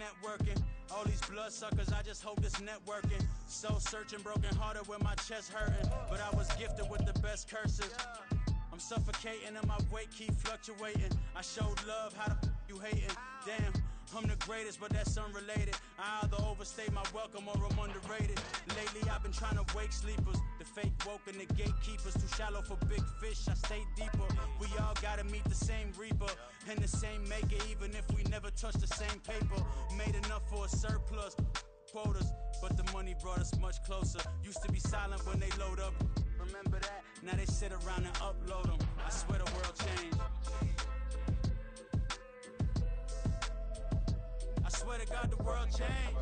networking. All these bloodsuckers, I just hope this networking. Soul searching, broken hearted with my chest hurting. But I was gifted with the best curses. I'm suffocating and my weight keep fluctuating. I showed love, how the you hating? Damn, I'm the greatest, but that's unrelated. I either overstay my welcome or I'm underrated. Lately I've been trying to wake sleepers. The fake woke and the gatekeepers. Too shallow for big fish, I stay deeper. We all gotta meet the same reaper and the same maker, even if we never touch the same paper. Made enough for a surplus quotas, but the money brought us much closer. Used to be silent when they load up, remember that? Now they sit around and upload them. I swear the world changed. I swear to God the world changed.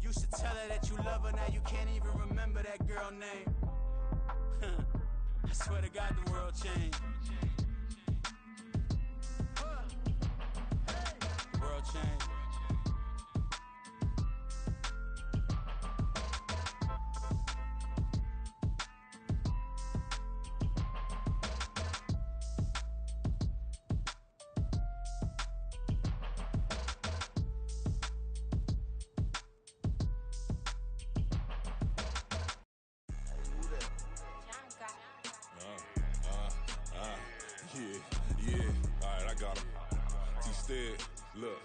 Used to tell her that you love her, now you can't even remember that girl name. I swear to God the world changed. The world changed. Yeah, alright, I got him. T-Stead, look,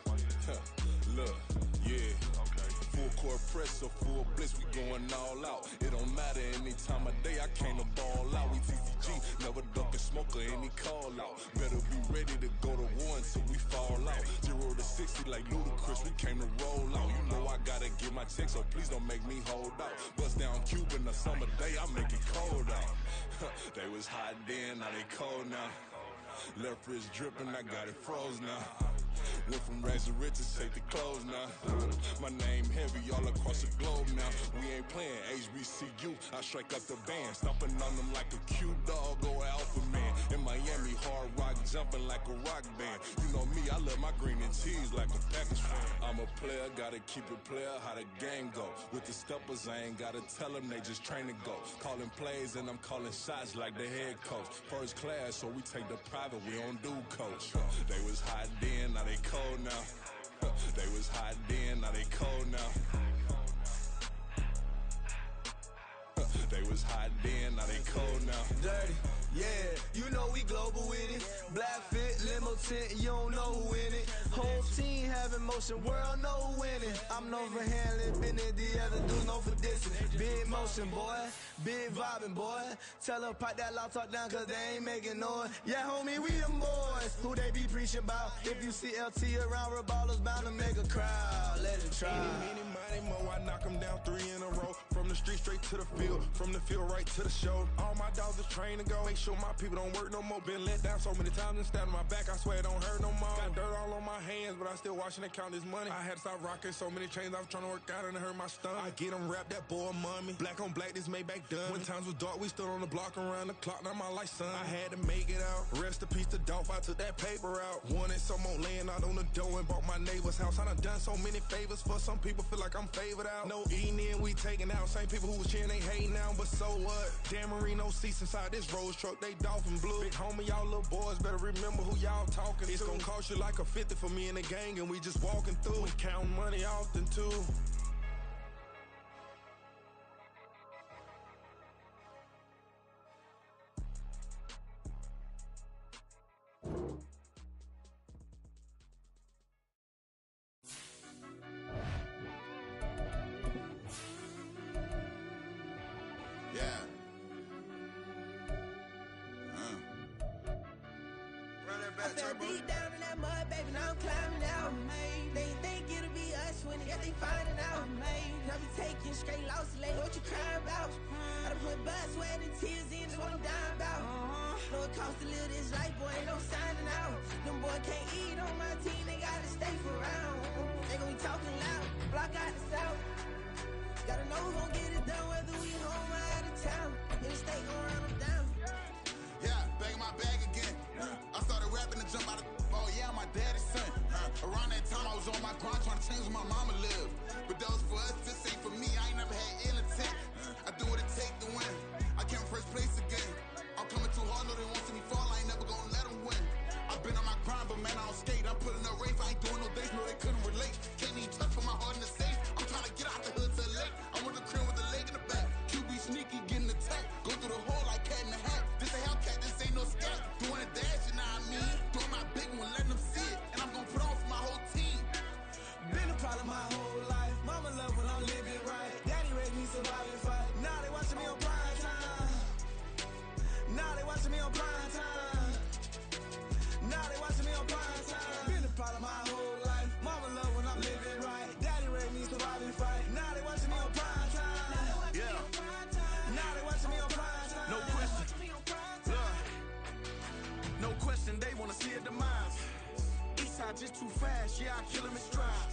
look, yeah. Full court press or full blitz, we going all out. It don't matter any time of day, I came to ball out. We TCG, never ducking smoker, any call out. Better be ready to go to war until we fall out. 0 to 60 like Ludacris, we came to roll out. You know I gotta get my check, so please don't make me hold out. Bust down Cuban a summer day, I make it cold out. They was hot then, now they cold now. Left wrist dripping, I got it froze now. Went from rags to riches, take the clothes now. My name heavy all across the globe now. We ain't playing HBCU, I strike up the band. Stomping on them like a cute dog or alpha man. In Miami, hard rock jumping like a rock band. You know me, I love my green and cheese like a Packers fan. I'm a player, gotta keep it player, how the game go. With the steppers, I ain't gotta tell them, they just train to go. Calling plays and I'm calling shots like the head coach. First class, so we take the private, we don't do coach. They was hot then, now they cold now. They was hot then, now they cold now. They was hot then, now they cold now. Dirty, yeah, you know we global with it. Black fit, limo tint, you don't know who in it. Whole team having motion, world know who winning. I'm known for handling business, the other dudes known for dissing. Big motion, boy, big vibing, boy. Tell her pipe that loud talk down, cause they ain't making noise. Yeah, homie, we them boys, who they be preaching about. If you see LT around, Reballo's bound to make a crowd. Let it try. Many, mo, I knock them down 3 in a row. From the street straight to the field, from the field right to the show. All my dogs are trained to go. Make sure my people don't work no more. Been let down so many times and stabbed on my back, I swear it don't hurt no more. Got dirt all on my hands, but I still watching and count this money. I had to stop rocking so many chains, I was trying to work out and it hurt my stomach. I get them wrapped, that boy mommy. Black on black, this Maybach done. When times was dark, we stood on the block around the clock, now my life son. I had to make it out. Rest in peace to Dolph, I took that paper out. Wanted some more laying out on the dough and bought my neighbor's house. I done so many favors for some people, feel like I'm favored out. No eating in, we taking out. Same people who was cheering, they hating now, but so what? Dan Marino seats inside this Rolls truck, they dolphin blue. Big homie, y'all little boys better remember who y'all talking to. It's gonna cost you like a 50 for me and the gang, and we just walking through. We counting money often too. I fell deep down in that mud, baby, now I'm climbing out. They think it'll be us when they finding out. I be taking straight losses lately, what you crying about? I done put blood, sweat, and tears in, that's what I'm dying about. Know it costs to live this life, boy, ain't no signing out. Them boy can't eat on my team, they gotta stay for round. They gon' be talking loud, block out the south. Gotta know who gon' get it done, whether we home or out of town. In the state gon' run them down. Yeah, back in my bag again. I started rapping to jump out of oh yeah, I'm my daddy's son. Around that time I was on my grind trying to change where my mama lived. But that was for us, this ain't for me. I ain't never had ill intent. I do what it take to win. I came first place again. I'm coming too hard, no they won't see me fall. I ain't never gonna let them win. I've been on my grind, but but man, I don't skate. I'm putting up race, I ain't doing no dates, no, they couldn't relate. Can't even touch, put my heart in the safe. I'm trying to get out the hood to the lake. I'm with the crib with the leg in the back. QB sneaky, getting attacked. Go through the hole like cat in the hat. This a Hellcat, this ain't no scat. Doing a dash, you know what I mean? Doing my big one, letting them see it. And I'm gonna put on for my whole team. Been a problem my whole life. Mama love when I'm living right. Daddy raised me survive and fight. Now they watching me on prime time. Now they watching me on prime time. Now they watching me on prime time. Been a problem my whole life. Mama love when I'm living right. Daddy raised me survive and fight. Now they watching me on prime time. Yeah. Now they watching me on prime time. No question. Look. No question, they wanna see a demise. Eastside just too fast, yeah, I kill him in stride.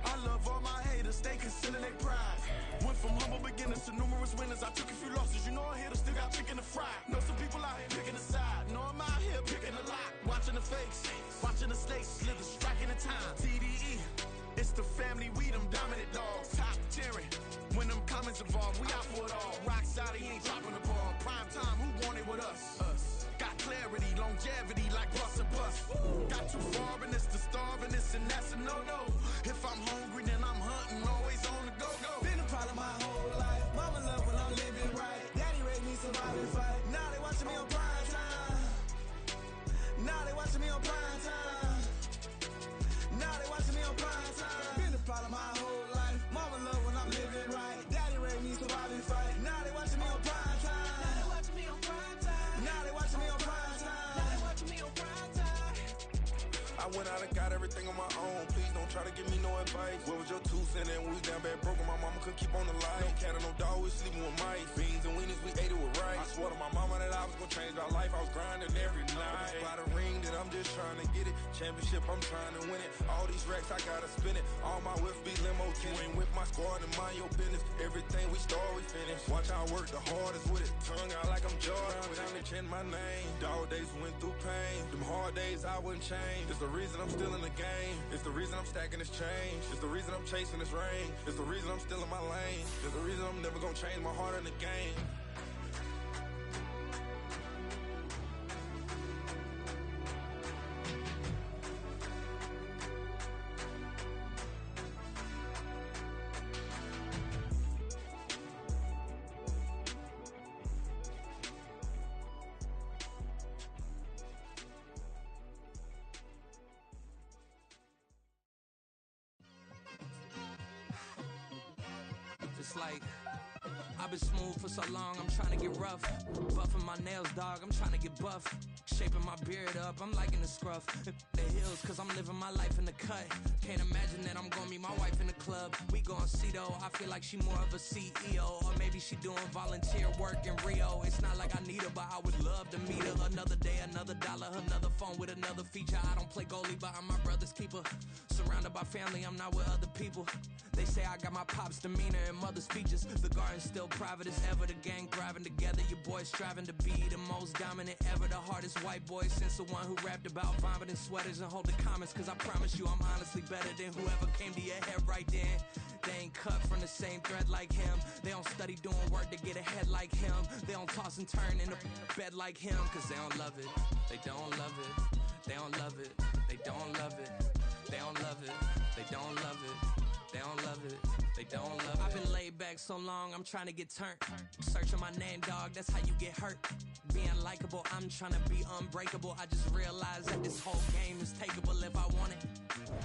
I love all my haters, they concealing their pride. Went from humble beginners to numerous winners. I took a few losses, you know I hit, still got chicken to fry. Know some people out here picking a side. Know I'm out here picking a lot. Watching the fakes, watching the snakes slither, striking the time. TDE, it's the family, we them dominant dogs. Top tiering, when them comments involved, we out for it all. Rock side, he ain't dropping the ball. Prime time, who want it with us? Got clarity, longevity like bus and bus. Got too far and it's the starving, this and that's a no-no. If I'm hungry, then I'm hunting, always on the go-go. Been a problem my whole life. Mama love when I'm living right. Daddy raised me survive and fight. Now they watching me on prime time. Now they watching me on prime time. Now they watching me on prime time. Been a problem my whole life. Mama love when I'm living right. Daddy raised me survive and fight. Now they watching me on prime time. Now they watching me on prime time. Now they watching me on prime time. Now they watching me on prime time. I went out and got everything on my own. Please don't try to give me no advice. What was your 2 cents and we was down bad broke and my mama couldn't keep on the light. No cat and no dog, we sleeping with mice. Beans and weenies, we ate it with rice. I swore to my mama that I was gonna change our life. I was grinding every night. By the ring that I'm just trying to get it. Championship, I'm trying to win it. All these racks, I gotta spin it. All my whips be limo tinted. Ain't with my squad and mind your business. Everything we start, we finish. Watch I work the hardest with it. Tongue out like I'm Jordan. Without me change my name. Dog days went through pain. Them hard days I wouldn't change. It's the reason I'm still in the game. It's the reason I'm stacking this change. It's the reason I'm chasing this rain. It's the reason I'm still in my lane. It's the reason I'm never gonna change my heart in the game. It's like I've been smooth for so long, I'm trying to get rough. Buffing my nails, dog, I'm trying to get buff. Shaping my beard up, I'm liking the scruff. The hills, cause I'm living my life in the cut. Can't imagine that I'm gonna meet my wife in the club. We gon' see though, I feel like she more of a CEO. Or maybe she doing volunteer work in Rio. It's not like I need her, but I would love to meet her. Another day, another dollar, another phone with another feature. I don't play goalie, but I'm my brother's keeper. Surrounded by family, I'm not with other people. They say I got my pop's demeanor and mother's features. The garden's still private as ever. The gang thriving together. Your boys striving to be the most dominant ever. The hardest white boy since the one who rapped about vomiting sweaters and hold the comments. Cause I promise you I'm honestly better than whoever came to your head right then. They ain't cut from the same thread like him. They don't study doing work to get ahead like him. They don't toss and turn in the bed like him. Cause they don't love it. They don't love it. They don't love it. They don't love it. They don't love it. They don't love it. They don't love it. They don't love it. I've been laid back so long, I'm trying to get turned. Searching my name, dog, that's how you get hurt. Being likable, I'm trying to be unbreakable. I just realized that this whole game is takeable if I want it.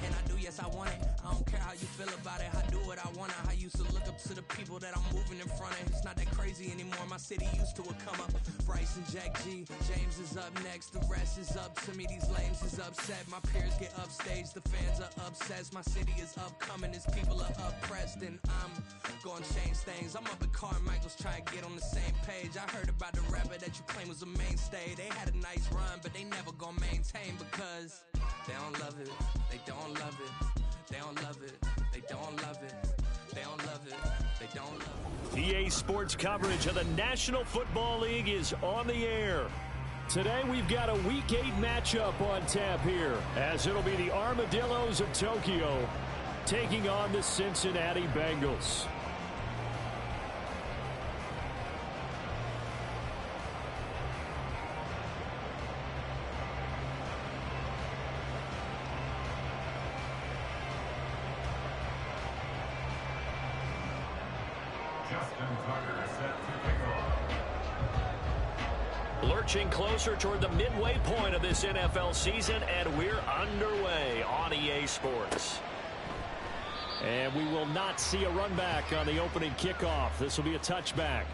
And I do, yes, I want it. I don't care how you feel about it. I do what I want. I used to look up to the people that I'm moving in front of. It's not that crazy anymore. My city used to a come up. Bryce and Jack G. James is up next. The rest is up to me. These lames is upset. My peers get upstage. The fans are obsessed. My city is upcoming. His people are oppressed. And I'm gonna change things. I'm up at Carmichael's trying to get on the same page. I heard about the rapper that you claim was a mainstay. They had a nice run, but they never gonna maintain because they don't love it. They don't love it. They don't love it. They don't love it. They don't love it. They don't love it. EA Sports coverage of the National Football League is on the air. Today we've got a Week 8 matchup on tap here, as it'll be the Armadillos of Tokyo taking on the Cincinnati Bengals. Lurching closer toward the midway point of this NFL season, and we're underway on EA Sports. And we will not see a run back on the opening kickoff. This will be a touchback.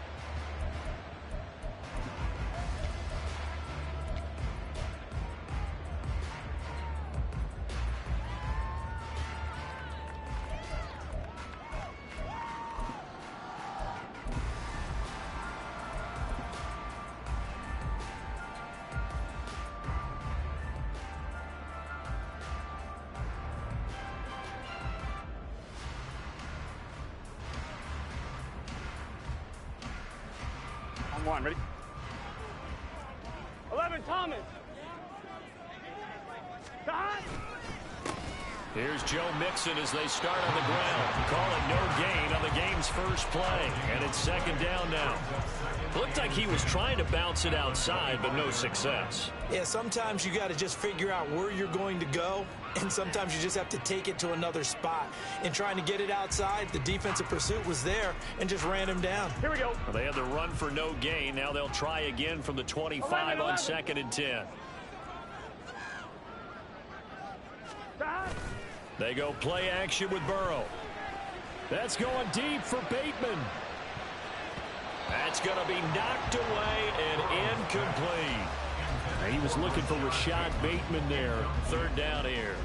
One, ready? 11, Thomas. Here's Joe Mixon as they start on the ground. Calling no gain on the game's first play. And it's second down now. Looked like he was trying to bounce it outside, but no success. Yeah, sometimes you got to just figure out where you're going to go, and sometimes you just have to take it to another spot. In trying to get it outside, the defensive pursuit was there and just ran him down. Here we go. Well, they had the run for no gain. Now they'll try again from the 25 on 2nd and 10. They go play action with Burrow. That's going deep for Bateman. That's going to be knocked away and incomplete. He was looking for Rashad Bateman there. Third down here.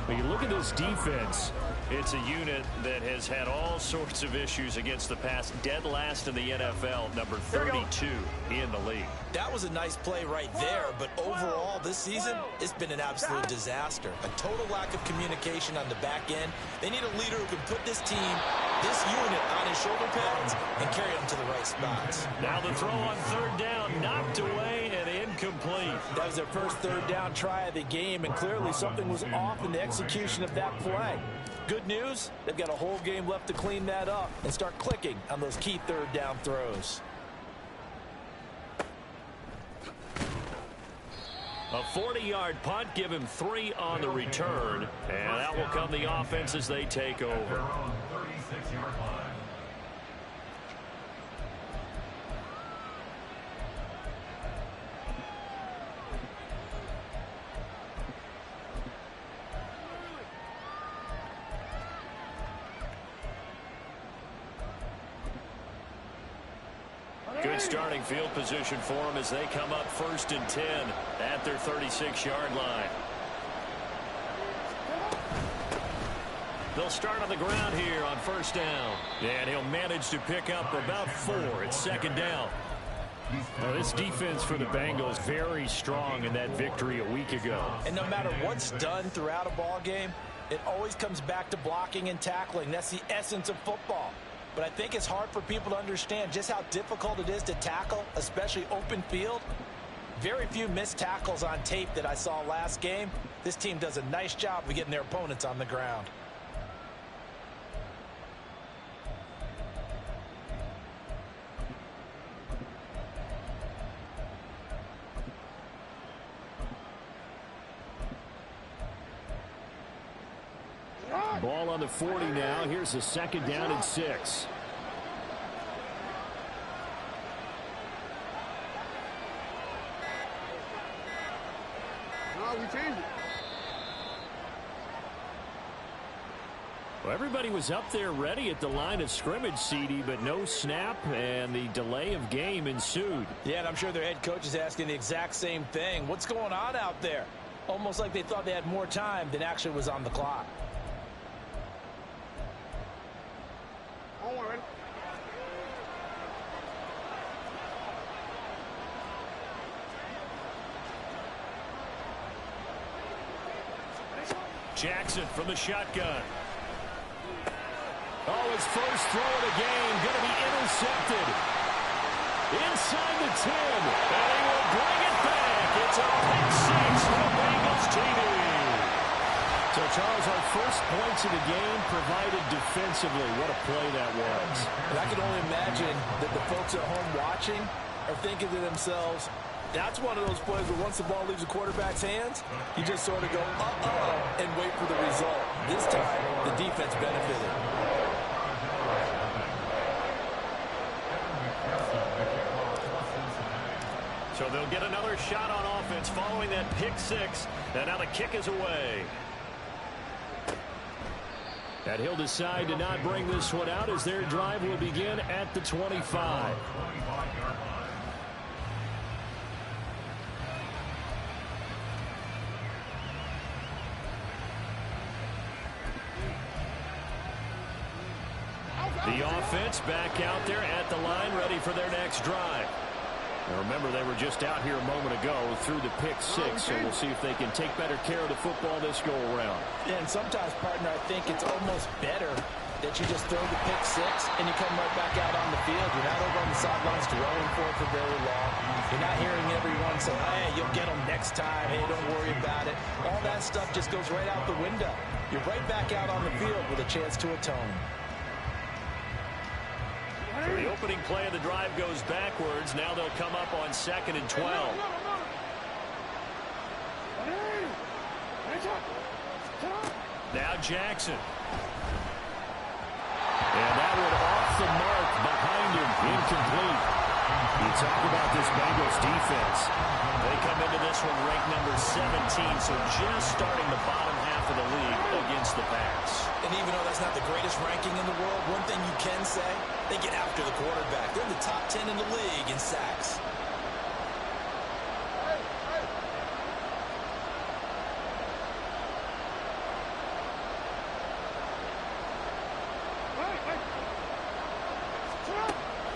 When you look at this defense, it's a unit that has had all sorts of issues against the pass. Dead last in the NFL, number 32 in the league. That was a nice play right there, but overall this season, it's been an absolute disaster. A total lack of communication on the back end. They need a leader who can put this team, this unit on his shoulder pads and carry them to the right spots. Now the throw on third down, knocked away and incomplete. That was their first third down try of the game, and clearly something was off in the execution of that play. Good news, they've got a whole game left to clean that up and start clicking on those key third down throws. A 40-yard punt, give him 3 on the return, and that will come the offense as they take over. Good starting field position for them as they come up 1st and 10 at their 36-yard line. They'll start on the ground here on 1st down. And he'll manage to pick up about 4. It's 2nd down. Now, this defense for the Bengals very strong in that victory a week ago. And no matter what's done throughout a ball game, it always comes back to blocking and tackling. That's the essence of football. But I think it's hard for people to understand just how difficult it is to tackle, especially open field. Very few missed tackles on tape that I saw last game. This team does a nice job of getting their opponents on the ground. Ball on the 40 now. Here's a 2nd down and 6. No, we changed it. Well, everybody was up there ready at the line of scrimmage, CD, but no snap, and the delay of game ensued. Yeah, and I'm sure their head coach is asking the exact same thing. What's going on out there? Almost like they thought they had more time than actually was on the clock. Jackson from the shotgun. Oh, his first throw of the game going to be intercepted. Inside the 10, and he will bring it back. It's a pick 6 for the Bengals TV. So, Charles, our first points of the game provided defensively. What a play that was. And I can only imagine that the folks at home watching are thinking to themselves, that's one of those plays where once the ball leaves the quarterback's hands, you just sort of go, uh-oh, and wait for the result. This time, the defense benefited. get another shot on offense following that pick six. And now the kick is away. And he'll decide to not bring this one out as their drive will begin at the 25. The offense back out there at the line, ready for their next drive. Now remember, they were just out here a moment ago through the pick six, so we'll see if they can take better care of the football this go-around. Yeah, and sometimes, partner, I think it's almost better that you just throw the pick six and you come right back out on the field. You're not over on the sidelines dwelling for it for very long. You're not hearing everyone say, hey, you'll get them next time. Hey, don't worry about it. All that stuff just goes right out the window. You're right back out on the field with a chance to atone. So the opening play of the drive goes backwards. Now they'll come up on 2nd and 12. Now Jackson. And that one off the mark behind him. Incomplete. You talk about this Bengals defense. They come into this one ranked number 17, so just starting the bottom half of the league against the pass. And even though that's not the greatest ranking in the world, one thing you can say, they get after the quarterback. They're in the top 10 in the league in sacks.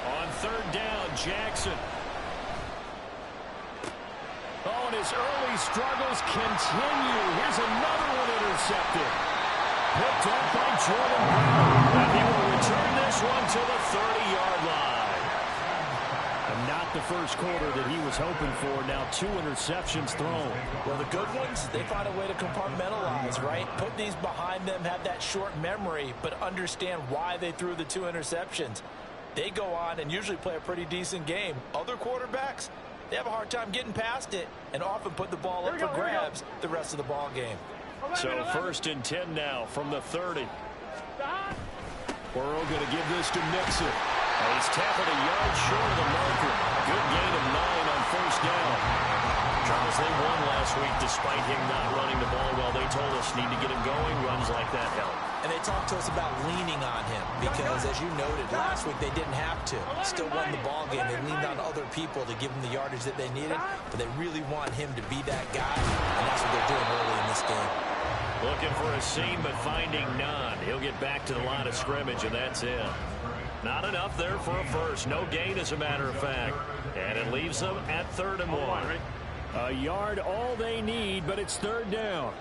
On 3rd down, Jackson. Oh, and his early struggles continue. Here's another one intercepted. Picked up by Jordan Brown. And he will return this one to the 30-yard line. And not the first quarter that he was hoping for. Now 2 interceptions thrown. Well, the good ones, they find a way to compartmentalize, right? Put these behind them, have that short memory, but understand why they threw the 2 interceptions. They go on and usually play a pretty decent game. Other quarterbacks, they have a hard time getting past it and often put the ball up for grabs the rest of the ball game. So 1st and 10 now from the 30. Burrow going to give this to Mixon. And he's tackled a yard short of the marker. Good gain of 9 on 1st down. Charles, they won last week despite him not running the ball well. They told us need to get him going. Runs like that help. And they talked to us about leaning on him because, as you noted, last week they didn't have to. Still won the ball game. They leaned on other people to give them the yardage that they needed, but they really want him to be that guy, and that's what they're doing early in this game. Looking for a seam, but finding none. He'll get back to the line of scrimmage, and that's it. Not enough there for a first. No gain, as a matter of fact. And it leaves them at 3rd and 1. A yard all they need, but it's 3rd down.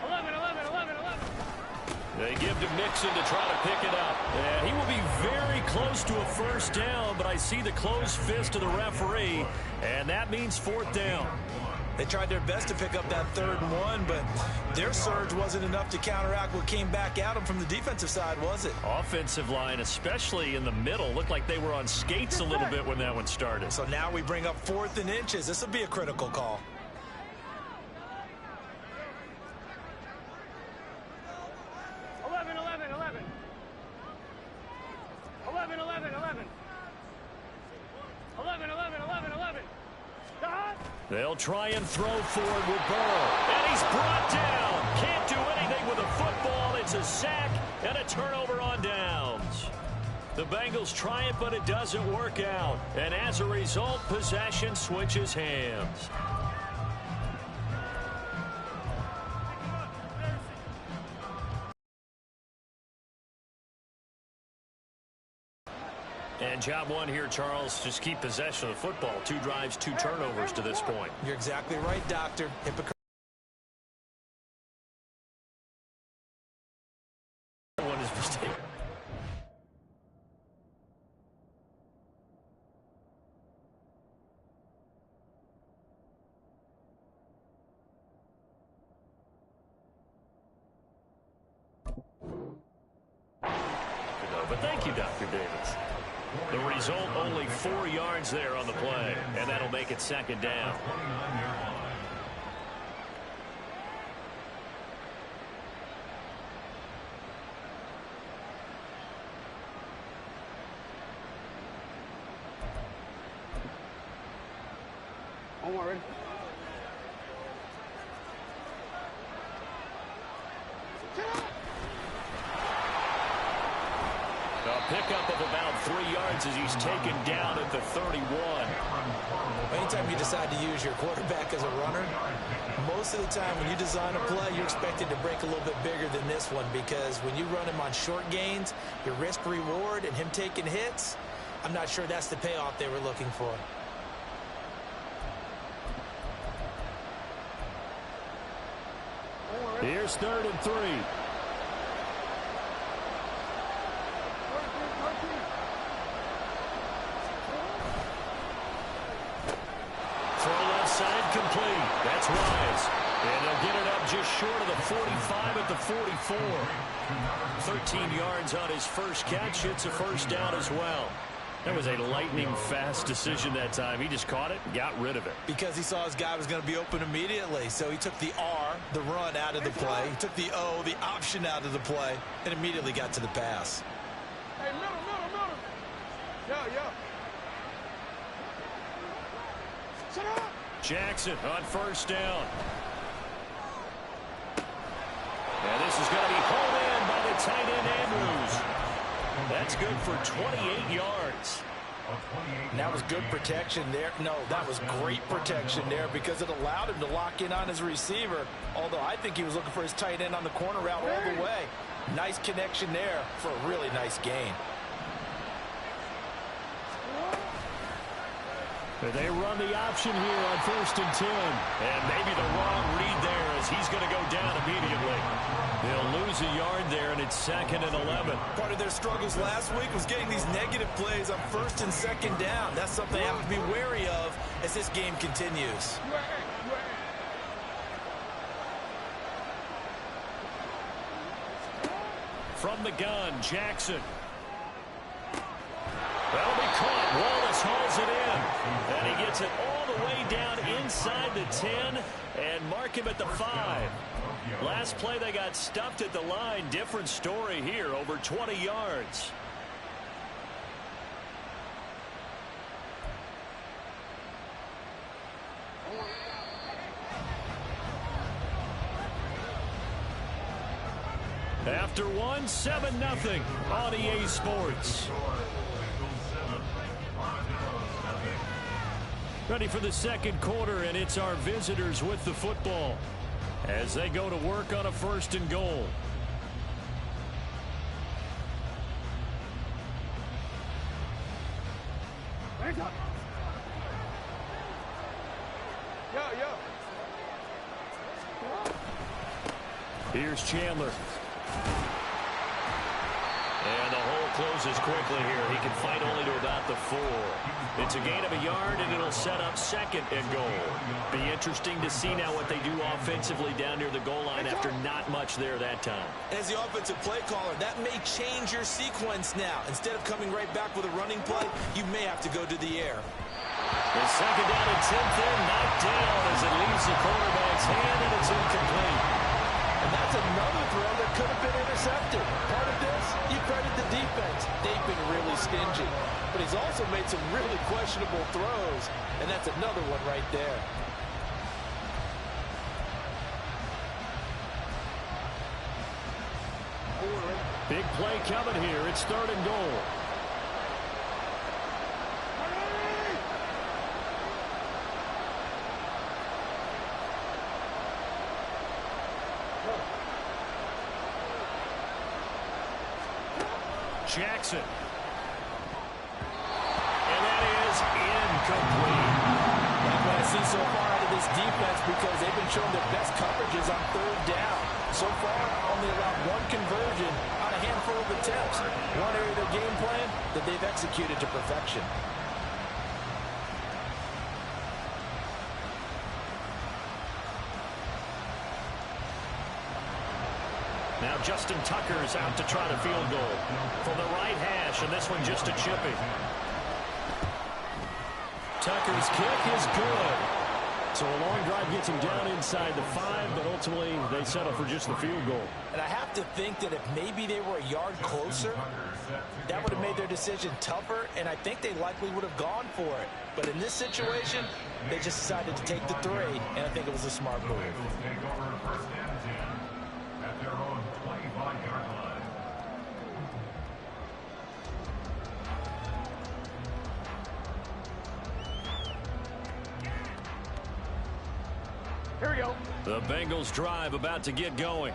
11. They give to Mixon to try to pick it up. And he will be very close to a 1st down, but I see the closed fist of the referee, and that means 4th down. They tried their best to pick up that 3rd and 1, but their surge wasn't enough to counteract what came back at them from the defensive side, was it? Offensive line, especially in the middle, looked like they were on skates a little bit when that one started. So now we bring up 4th and inches. This will be a critical call. They'll try and throw forward with Burrow. And he's brought down. Can't do anything with a football. It's a sack and a turnover on downs. The Bengals try it, but it doesn't work out. And as a result, possession switches hands. And job one here, Charles, just keep possession of the football. 2 drives, 2 turnovers to this point. You're exactly right, Doctor. Hypocrite. One is mistaken. But thank you, Dr. Davis. The result, only 4 yards there on the play, and that'll make it 2nd down. on, ready? A pickup of about 3 yards as he's taken down at the 31. Anytime you decide to use your quarterback as a runner, most of the time when you design a play, you're expected to break a little bit bigger than this one, because when you run him on short gains, your risk-reward and him taking hits, I'm not sure that's the payoff they were looking for. Here's 3rd and 3. Throw left side complete. That's Wise. And they'll get it up just short of the 45 at the 44. 13 yards on his first catch. It's a first down as well. That was a lightning-fast decision that time. He just caught it and got rid of it. Because he saw his guy was going to be open immediately. So he took the R, the run, out of the play. He took the O, the option, out of the play, and immediately got to the pass. Hey, middle. Yeah. Shut up. Jackson on first down. And this is going to be hauled in by the tight end Andrews. That's good for 28 yards. And that was good protection there. No, that was great protection there, because it allowed him to lock in on his receiver, although I think he was looking for his tight end on the corner route all the way. Nice connection there for a really nice gain. They run the option here on 1st and 10. And maybe the wrong read there, as he's going to go down immediately. They'll lose a yard there, and it's 2nd and 11. Part of their struggles last week was getting these negative plays on 1st and 2nd down. That's something they have to be wary of as this game continues. From the gun, Jackson. That'll be caught. Wallace hauls it in. And he gets it all the way down inside the 10 and mark him at the 5. Last play they got stuffed at the line. Different story here, over 20 yards. After one, 7-0 on EA Sports. Ready for the second quarter, and it's our visitors with the football as they go to work on a 1st and goal. Here's Chandler. And the hole closes quickly here. He can fight only to about the 4. It's a gain of a yard, and it'll set up 2nd and goal. Be interesting to see now what they do offensively down near the goal line after not much there that time. As the offensive play caller, that may change your sequence now. Instead of coming right back with a running play, you may have to go to the air. The 2nd down and 10th in, knocked down as it leaves the quarterback's hand, and it's incomplete. And that's another throw that could have been intercepted. Part of this, you credit the defense. They've been really stingy. But he's also made some really questionable throws, and that's another one right there. Big play coming here. It's 3rd and goal. Jackson. And that is incomplete. Like what I see so far out of this defense, because they've been showing their best coverages on 3rd down. So far, only allowed 1 conversion on a handful of attempts. One area of their game plan that they've executed to perfection. Now Justin Tucker's out to try the field goal from the right hash, and this one just a chippy. Tucker's kick is good. So a long drive gets them down inside the 5, but ultimately they settle for just the field goal. And I have to think that if maybe they were a yard closer, that would have made their decision tougher, and I think they likely would have gone for it. But in this situation, they just decided to take the 3, and I think it was a smart move. Here we go. The Bengals drive about to get going.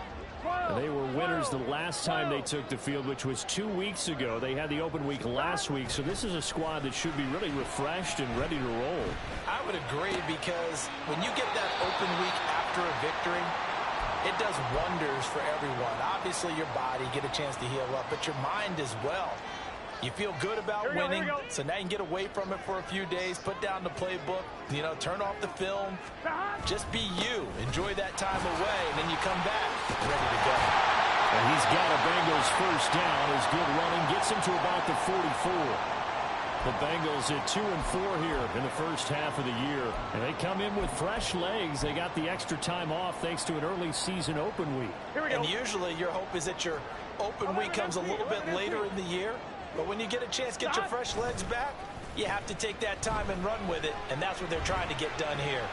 They were winners the last time they took the field, which was 2 weeks ago. They had the open week last week, so this is a squad that should be really refreshed and ready to roll. I would agree, because when you get that open week after a victory, it does wonders for everyone. Obviously, your body, get a chance to heal up, but your mind as well. You feel good about winning, so now you can get away from it for a few days, put down the playbook, turn off the film, just be you. Enjoy that time away, and then you come back ready to go. And he's got a Bengals first down. His good running gets him to about the 44. The Bengals at 2-4 here in the first half of the year. And they come in with fresh legs. They got the extra time off thanks to an early season open week. And usually your hope is that your open week comes a little bit later in the year. But when you get a chance to get your fresh legs back, you have to take that time and run with it, and that's what they're trying to get done here.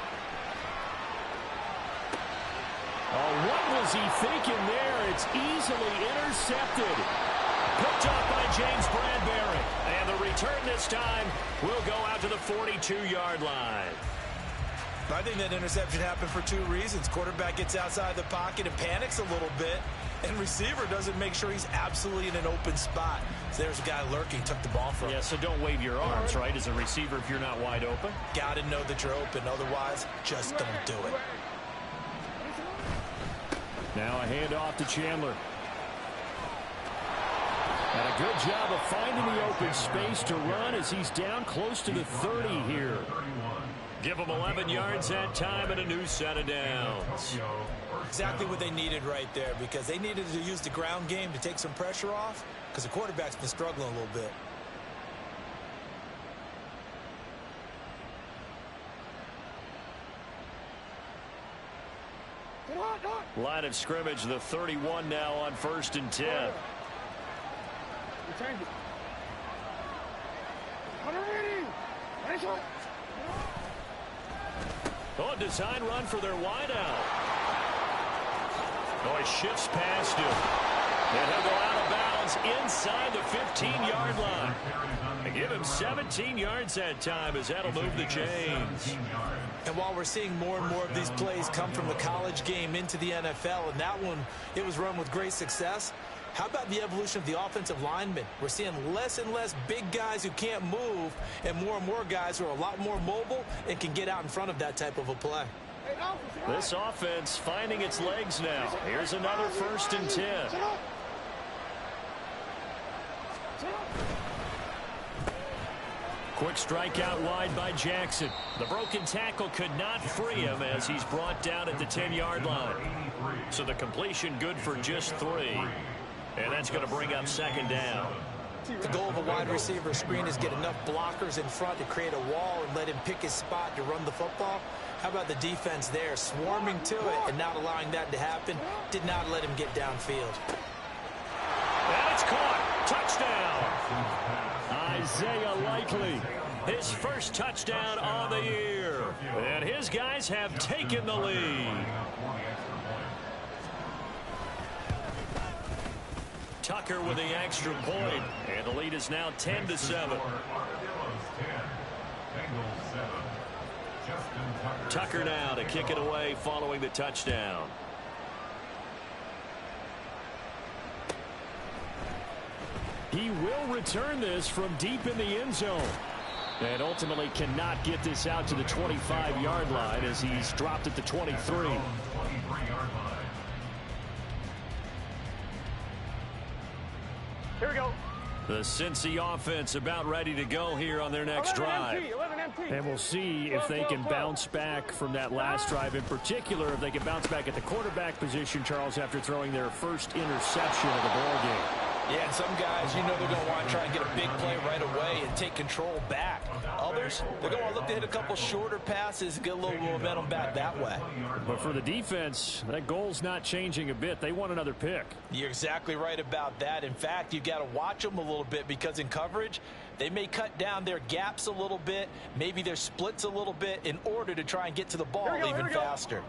Oh, what was he thinking there? It's easily intercepted. Picked off by James Bradbury. And the return this time will go out to the 42-yard line. I think that interception happened for 2 reasons. Quarterback gets outside the pocket and panics a little bit, and receiver doesn't make sure he's absolutely in an open spot. So there's a guy lurking, took the ball from him. Yeah, so don't wave your arms, right, as a receiver if you're not wide open. Got to know that you're open. Otherwise, just don't do it. Now a handoff to Chandler. And a good job of finding the open space to run as he's down close to the 30 here. Give them 11 yards that time and a new set of downs. Exactly what they needed right there, because they needed to use the ground game to take some pressure off, because the quarterback's been struggling a little bit. Line of scrimmage, the 31 now on 1st and 10. Oh, design run for their wideout. Oh, he shifts past him. And he'll go out of bounds inside the 15-yard line. And give him 17 yards that time as that'll move the chains. And while we're seeing more and more of these plays come from the college game into the NFL, and that one, it was run with great success, how about the evolution of the offensive linemen? We're seeing less and less big guys who can't move, and more guys who are a lot more mobile and can get out in front of that type of a play. This offense finding its legs now. Here's another 1st and 10. Quick strike out wide by Jackson. The broken tackle could not free him as he's brought down at the 10-yard line. So the completion good for just 3. And that's going to bring up 2nd down. The goal of a wide receiver screen is get enough blockers in front to create a wall and let him pick his spot to run the football. How about the defense there, swarming to it and not allowing that to happen? Did not let him get downfield. And it's caught. Touchdown. Isaiah Likely, his first touchdown on the year. And his guys have taken the lead. Tucker with the extra point, and the lead is now 10-7. Tucker now to kick it away following the touchdown. He will return this from deep in the end zone. And ultimately cannot get this out to the 25-yard line as he's dropped at the 23. Here we go. The Cincy offense about ready to go here on their next drive. And we'll see if they can bounce back from that last drive. In particular, if they can bounce back at the quarterback position, Charles, after throwing their first interception of the ballgame. Yeah, and some guys, you know they're going to want to try and get a big play right away and take control back. Others, they're going to want to look to hit a couple shorter passes and get a little momentum back that way. But for the defense, that goal's not changing a bit. They want another pick. You're exactly right about that. In fact, you've got to watch them a little bit because in coverage, they may cut down their gaps a little bit, maybe their splits a little bit in order to try and get to the ball even faster.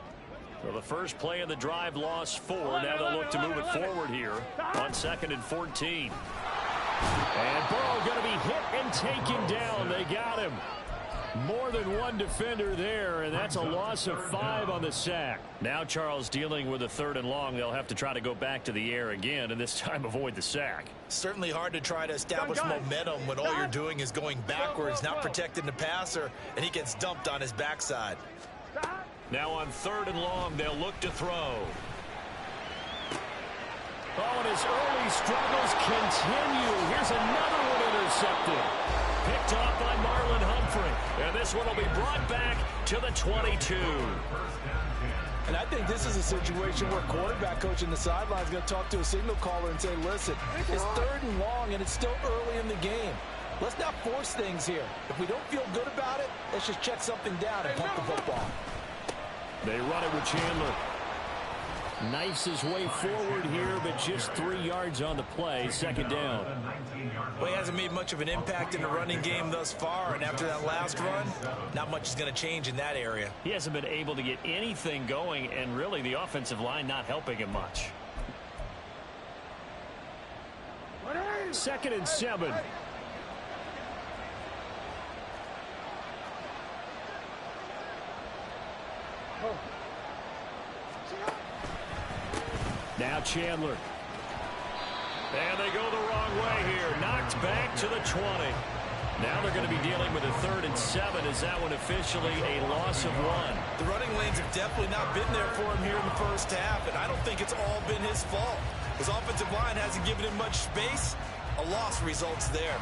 So the first play of the drive lost 4. Now they'll look to move it forward here on 2nd and 14. And Burrow going to be hit and taken down. They got him. More than one defender there, and that's a loss of 5 on the sack. Now Charles dealing with a 3rd and long. They'll have to try to go back to the air again, and this time avoid the sack. Certainly hard to try to establish momentum when all you're doing is going backwards, not protecting the passer, and he gets dumped on his backside. Now on 3rd and long, they'll look to throw. Oh, and his early struggles continue. Here's another one intercepted. Picked off by Marlon Humphrey. And this one will be brought back to the 22. And I think this is a situation where quarterback coach in the sideline is going to talk to a signal caller and say, listen, it's 3rd and long and it's still early in the game. Let's not force things here. If we don't feel good about it, let's just check something down and pump the football. They run it with Chandler. Knifes his way forward here, but just 3 yards on the play. 2nd down. Well, he hasn't made much of an impact in the running game thus far, and after that last run, not much is going to change in that area. He hasn't been able to get anything going, and really the offensive line not helping him much. 2nd and 7. Now Chandler. And they go the wrong way here. Knocked back to the 20. Now they're going to be dealing with a 3rd and 7. Is that one officially a loss of 1? The running lanes have definitely not been there for him here in the first half, and I don't think it's all been his fault. His offensive line hasn't given him much space. A loss results there.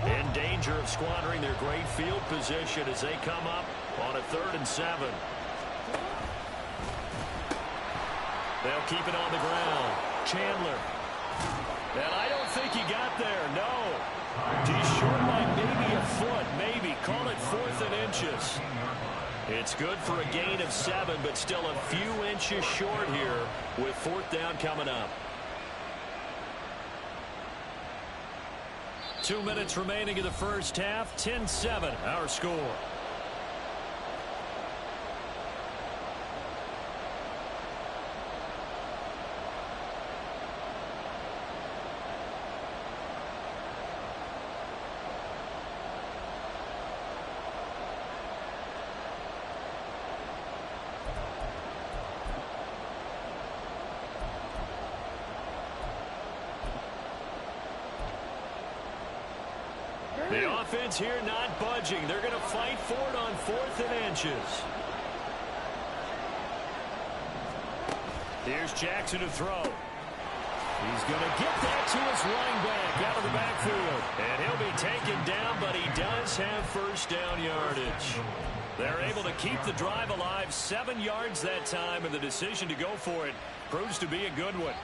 In danger of squandering their great field position as they come up on a 3rd and 7. They'll keep it on the ground. Chandler. And I don't think he got there. No. He's short by maybe a foot. Maybe. Call it 4th and inches. It's good for a gain of 7, but still a few inches short here with 4th down coming up. 2 minutes remaining in the first half. 10-7 our score. The offense here not budging. They're going to fight for it on 4th and inches. Here's Jackson to throw. He's going to get that to his running back out of the backfield. And he'll be taken down, but he does have 1st down yardage. They're able to keep the drive alive. 7 yards that time, and the decision to go for it proves to be a good one.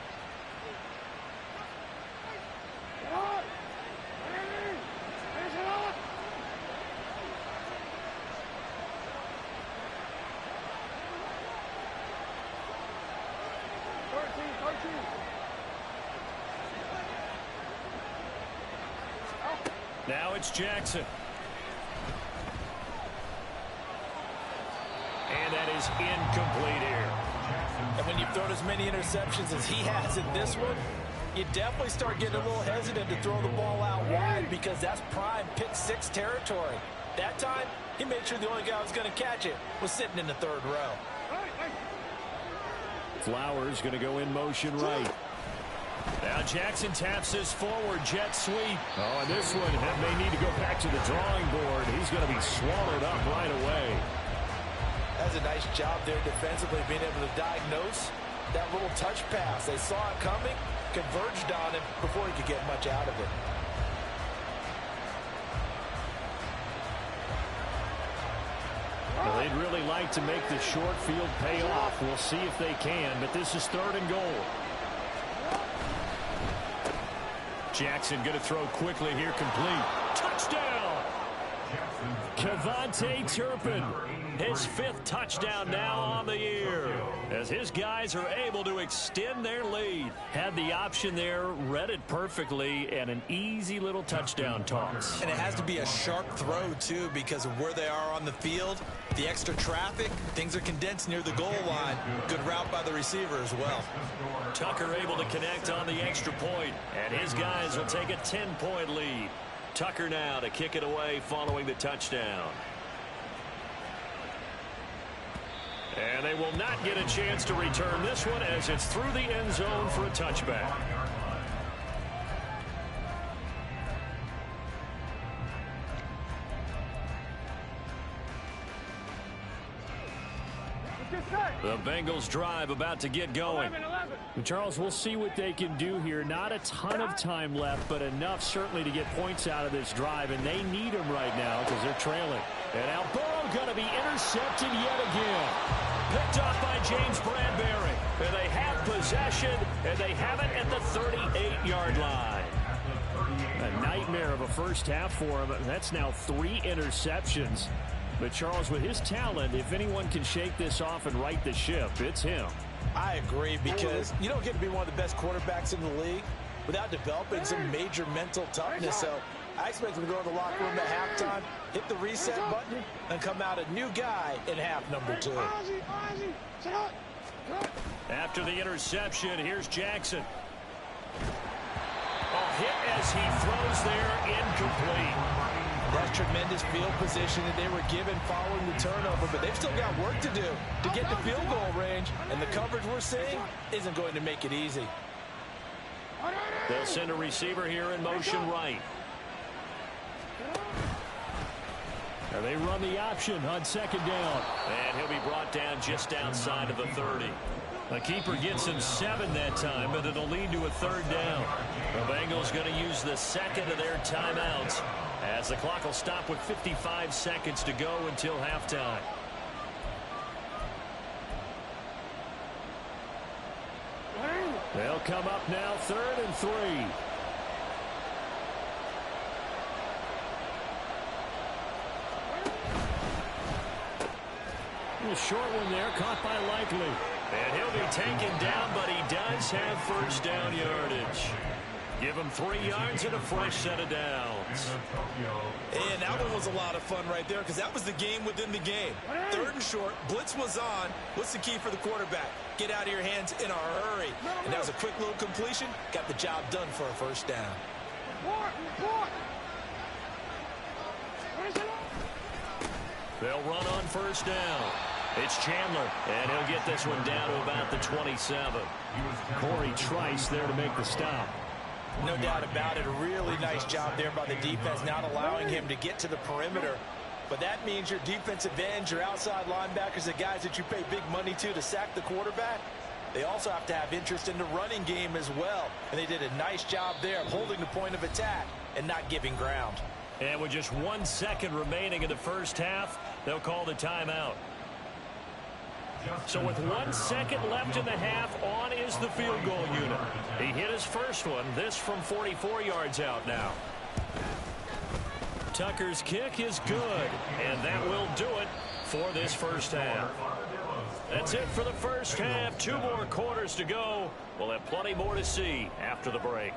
Now it's Jackson. And that is incomplete here. And when you've thrown as many interceptions as he has in this one, you definitely start getting a little hesitant to throw the ball out wide because that's prime pick 6 territory. That time, he made sure the only guy who was going to catch it was sitting in the 3rd row. Flowers going to go in motion right. Now Jackson taps this forward jet sweep. Oh, and this one may need to go back to the drawing board. He's going to be swallowed up right away. That's a nice job there defensively, being able to diagnose that little touch pass. They saw it coming, converged on him before he could get much out of it. Well, they'd really like to make the short field pay off. We'll see if they can, but this is 3rd and goal. Jackson going to throw quickly here, complete. Touchdown! Kevontae Turpin, his 5th touchdown now on the year, as his guys are able to extend their lead. Had the option there, read it perfectly, and an easy little touchdown toss. And it has to be a sharp throw, too, because of where they are on the field, the extra traffic, things are condensed near the goal line. Good route by the receiver as well. Tucker able to connect on the extra point, and his guys will take a 10-point lead. Tucker now to kick it away following the touchdown. And they will not get a chance to return this one as it's through the end zone for a touchback. The Bengals drive about to get going. Charles, we'll see what they can do here. Not a ton of time left, but enough certainly to get points out of this drive, and they need them right now because they're trailing. And now Burrow going to be intercepted yet again. Picked off by James Bradbury. And they have possession, and they have it at the 38-yard line. A nightmare of a first half for him. That's now 3 interceptions. But, Charles, with his talent, if anyone can shake this off and right the ship, it's him. I agree, because you don't get to be one of the best quarterbacks in the league without developing some major mental toughness. So I expect him to go to the locker room at halftime, hit the reset button, and come out a new guy in half number 2. After the interception, here's Jackson. A hit as he throws there, incomplete. That's tremendous field position that they were given following the turnover, but they've still got work to do to get the field goal range, and the coverage we're seeing isn't going to make it easy. They'll send a receiver here in motion right. Now they run the option on 2nd down. And he'll be brought down just outside of the 30. The keeper gets him 7 that time, but it'll lead to a 3rd down. The Bengals going to use the 2nd of their timeouts, as the clock will stop with 55 seconds to go until halftime. They'll come up now 3rd and 3. A short one there, caught by Likely. And he'll be taken down, but he does have 1st down yardage. Give him 3 yards and a fresh set of downs. And that one was a lot of fun right there, because that was the game within the game. 3rd and short, blitz was on. What's the key for the quarterback? Get out of your hands in a hurry. And that was a quick little completion. Got the job done for a 1st down. They'll run on 1st down. It's Chandler, and he'll get this one down to about the 27. Corey Trice there to make the stop. No doubt about it. A really nice job there by the defense, not allowing him to get to the perimeter. But that means your defensive ends, your outside linebackers, the guys that you pay big money to sack the quarterback, they also have to have interest in the running game as well. And they did a nice job there of holding the point of attack and not giving ground. And with just 1 second remaining in the first half, they'll call the timeout. So with 1 second left in the half, on is the field goal unit. He hit his first one, this from 44 yards out now. Tucker's kick is good, and that will do it for this first half. That's it for the first half. 2 more quarters to go. We'll have plenty more to see after the break.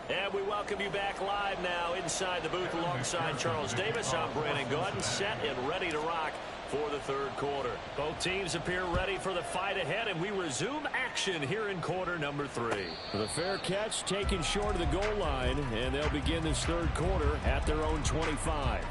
And we welcome you back live now inside the booth alongside Charles Davis. I'm Brandon Gordon, set and ready to rock for the 3rd quarter. Both teams appear ready for the fight ahead, and we resume action here in quarter number 3. The fair catch taken short of the goal line, and they'll begin this 3rd quarter at their own 25.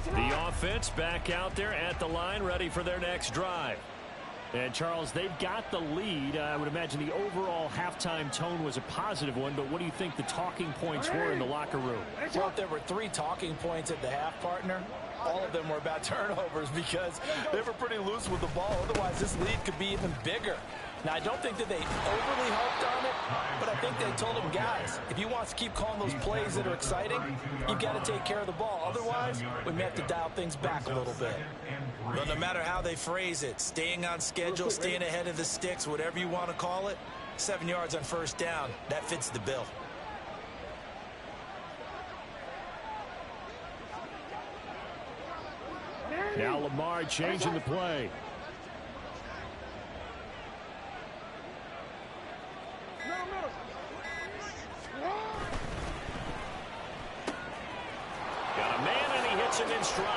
The offense back out there at the line, ready for their next drive. And, Charles, they've got the lead. I would imagine the overall halftime tone was a positive one, but what do you think the talking points were in the locker room? Well, if there were 3 talking points at the half, partner, all of them were about turnovers because they were pretty loose with the ball. Otherwise, this lead could be even bigger. Now, I don't think that they overly harped on it, but I think they told them, guys, if you want to keep calling those plays that are exciting, you've got to take care of the ball. Otherwise, we may have to dial things back a little bit. Well, no matter how they phrase it, staying on schedule, staying ahead of the sticks, whatever you want to call it, 7 yards on first down, that fits the bill. Now Lamar changing the play. Got a man and he hits him in stride.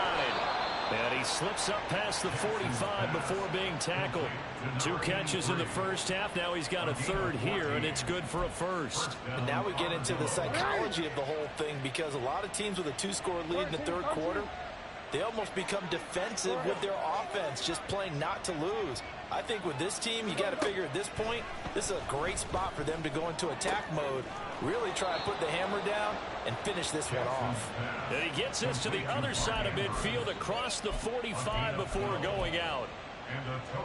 And he slips up past the 45 before being tackled. 2 catches in the first half. Now he's got a third here, and it's good for a first. And now we get into the psychology of the whole thing because a lot of teams with a 2-score lead in the third quarter, they almost become defensive with their offense, just playing not to lose. I think with this team, you got to figure at this point, this is a great spot for them to go into attack mode, really try to put the hammer down and finish this one off. And he gets this to the other side of midfield across the 45 before going out.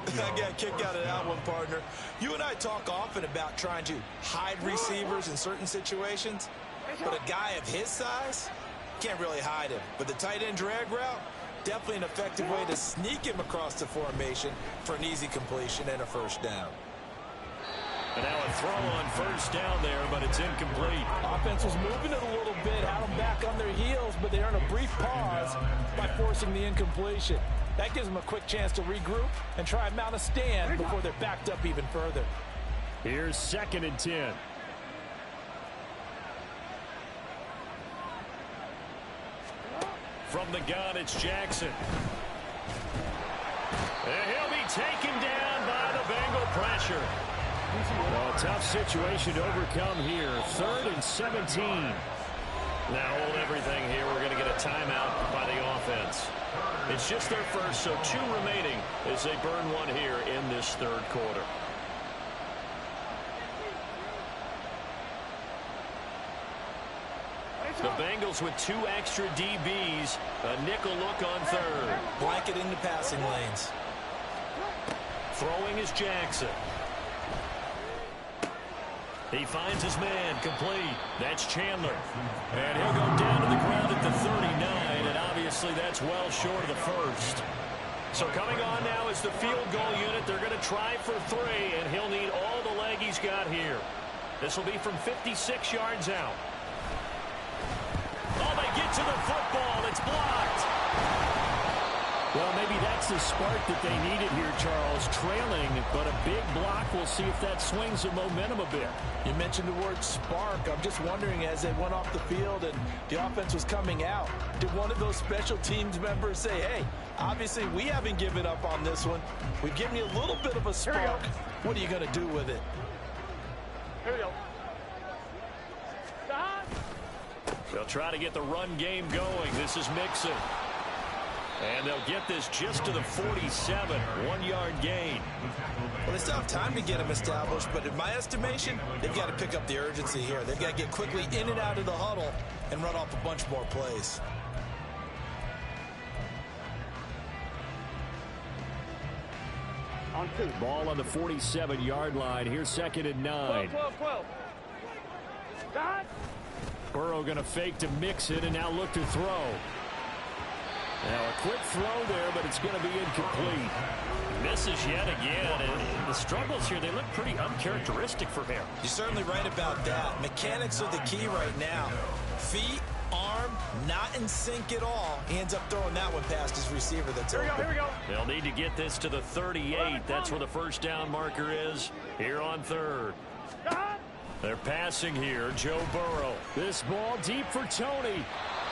I got a kick out of that one, partner. You and I talk often about trying to hide receivers in certain situations, but a guy of his size can't really hide him. But the tight end drag route, definitely an effective way to sneak him across the formation for an easy completion and a first down. And now a throw on first down there, but it's incomplete. Offense was moving it a little bit, had them back on their heels, but they earn a brief pause by forcing the incompletion. That gives them a quick chance to regroup and try and mount a stand before they're backed up even further. Here's 2nd and 10. From the gun, it's Jackson. And he'll be taken down by the Bengal pressure. Well, a tough situation to overcome here. 3rd and 17. Now hold everything here. We're going to get a timeout by the offense. It's just their first, so 2 remaining as they burn one here in this third quarter. The Bengals with 2 extra DBs. A nickel look on third. Blanket into passing lanes. Throwing is Jackson. He finds his man, complete. That's Chandler. And he'll go down to the ground at the 39, and obviously that's well short of the first. So coming on now is the field goal unit. They're going to try for 3, and he'll need all the leg he's got here. This will be from 56 yards out. Oh, they get to the football. It's blocked. Well, maybe that's the spark that they needed here, Charles. Trailing, but a big block. We'll see if that swings the momentum a bit. You mentioned the word spark. I'm just wondering, as they went off the field and the offense was coming out, did one of those special teams members say, hey, obviously we haven't given up on this one. We've given you a little bit of a spark. What are you going to do with it? Here we go. They'll try to get the run game going. This is Mixon. And they'll get this just to the 47, 1-yard gain. Well, they still have time to get them established, but in my estimation, they've got to pick up the urgency here. They've got to get quickly in and out of the huddle and run off a bunch more plays. On 2. Ball on the 47-yard line. Here's 2nd and 9. 12. Stop. Burrow going to fake to Mixon and now look to throw. Now a quick throw there, but it's going to be incomplete. Misses yet again. And the struggles here, they look pretty uncharacteristic for him. You're certainly right about that. Mechanics are the key right now. Feet, arm, not in sync at all. He ends up throwing that one past his receiver. That's Here we go. They'll need to get this to the 38. That's where the first down marker is here on 3rd. They're passing here. Joe Burrow. This ball deep for Tony.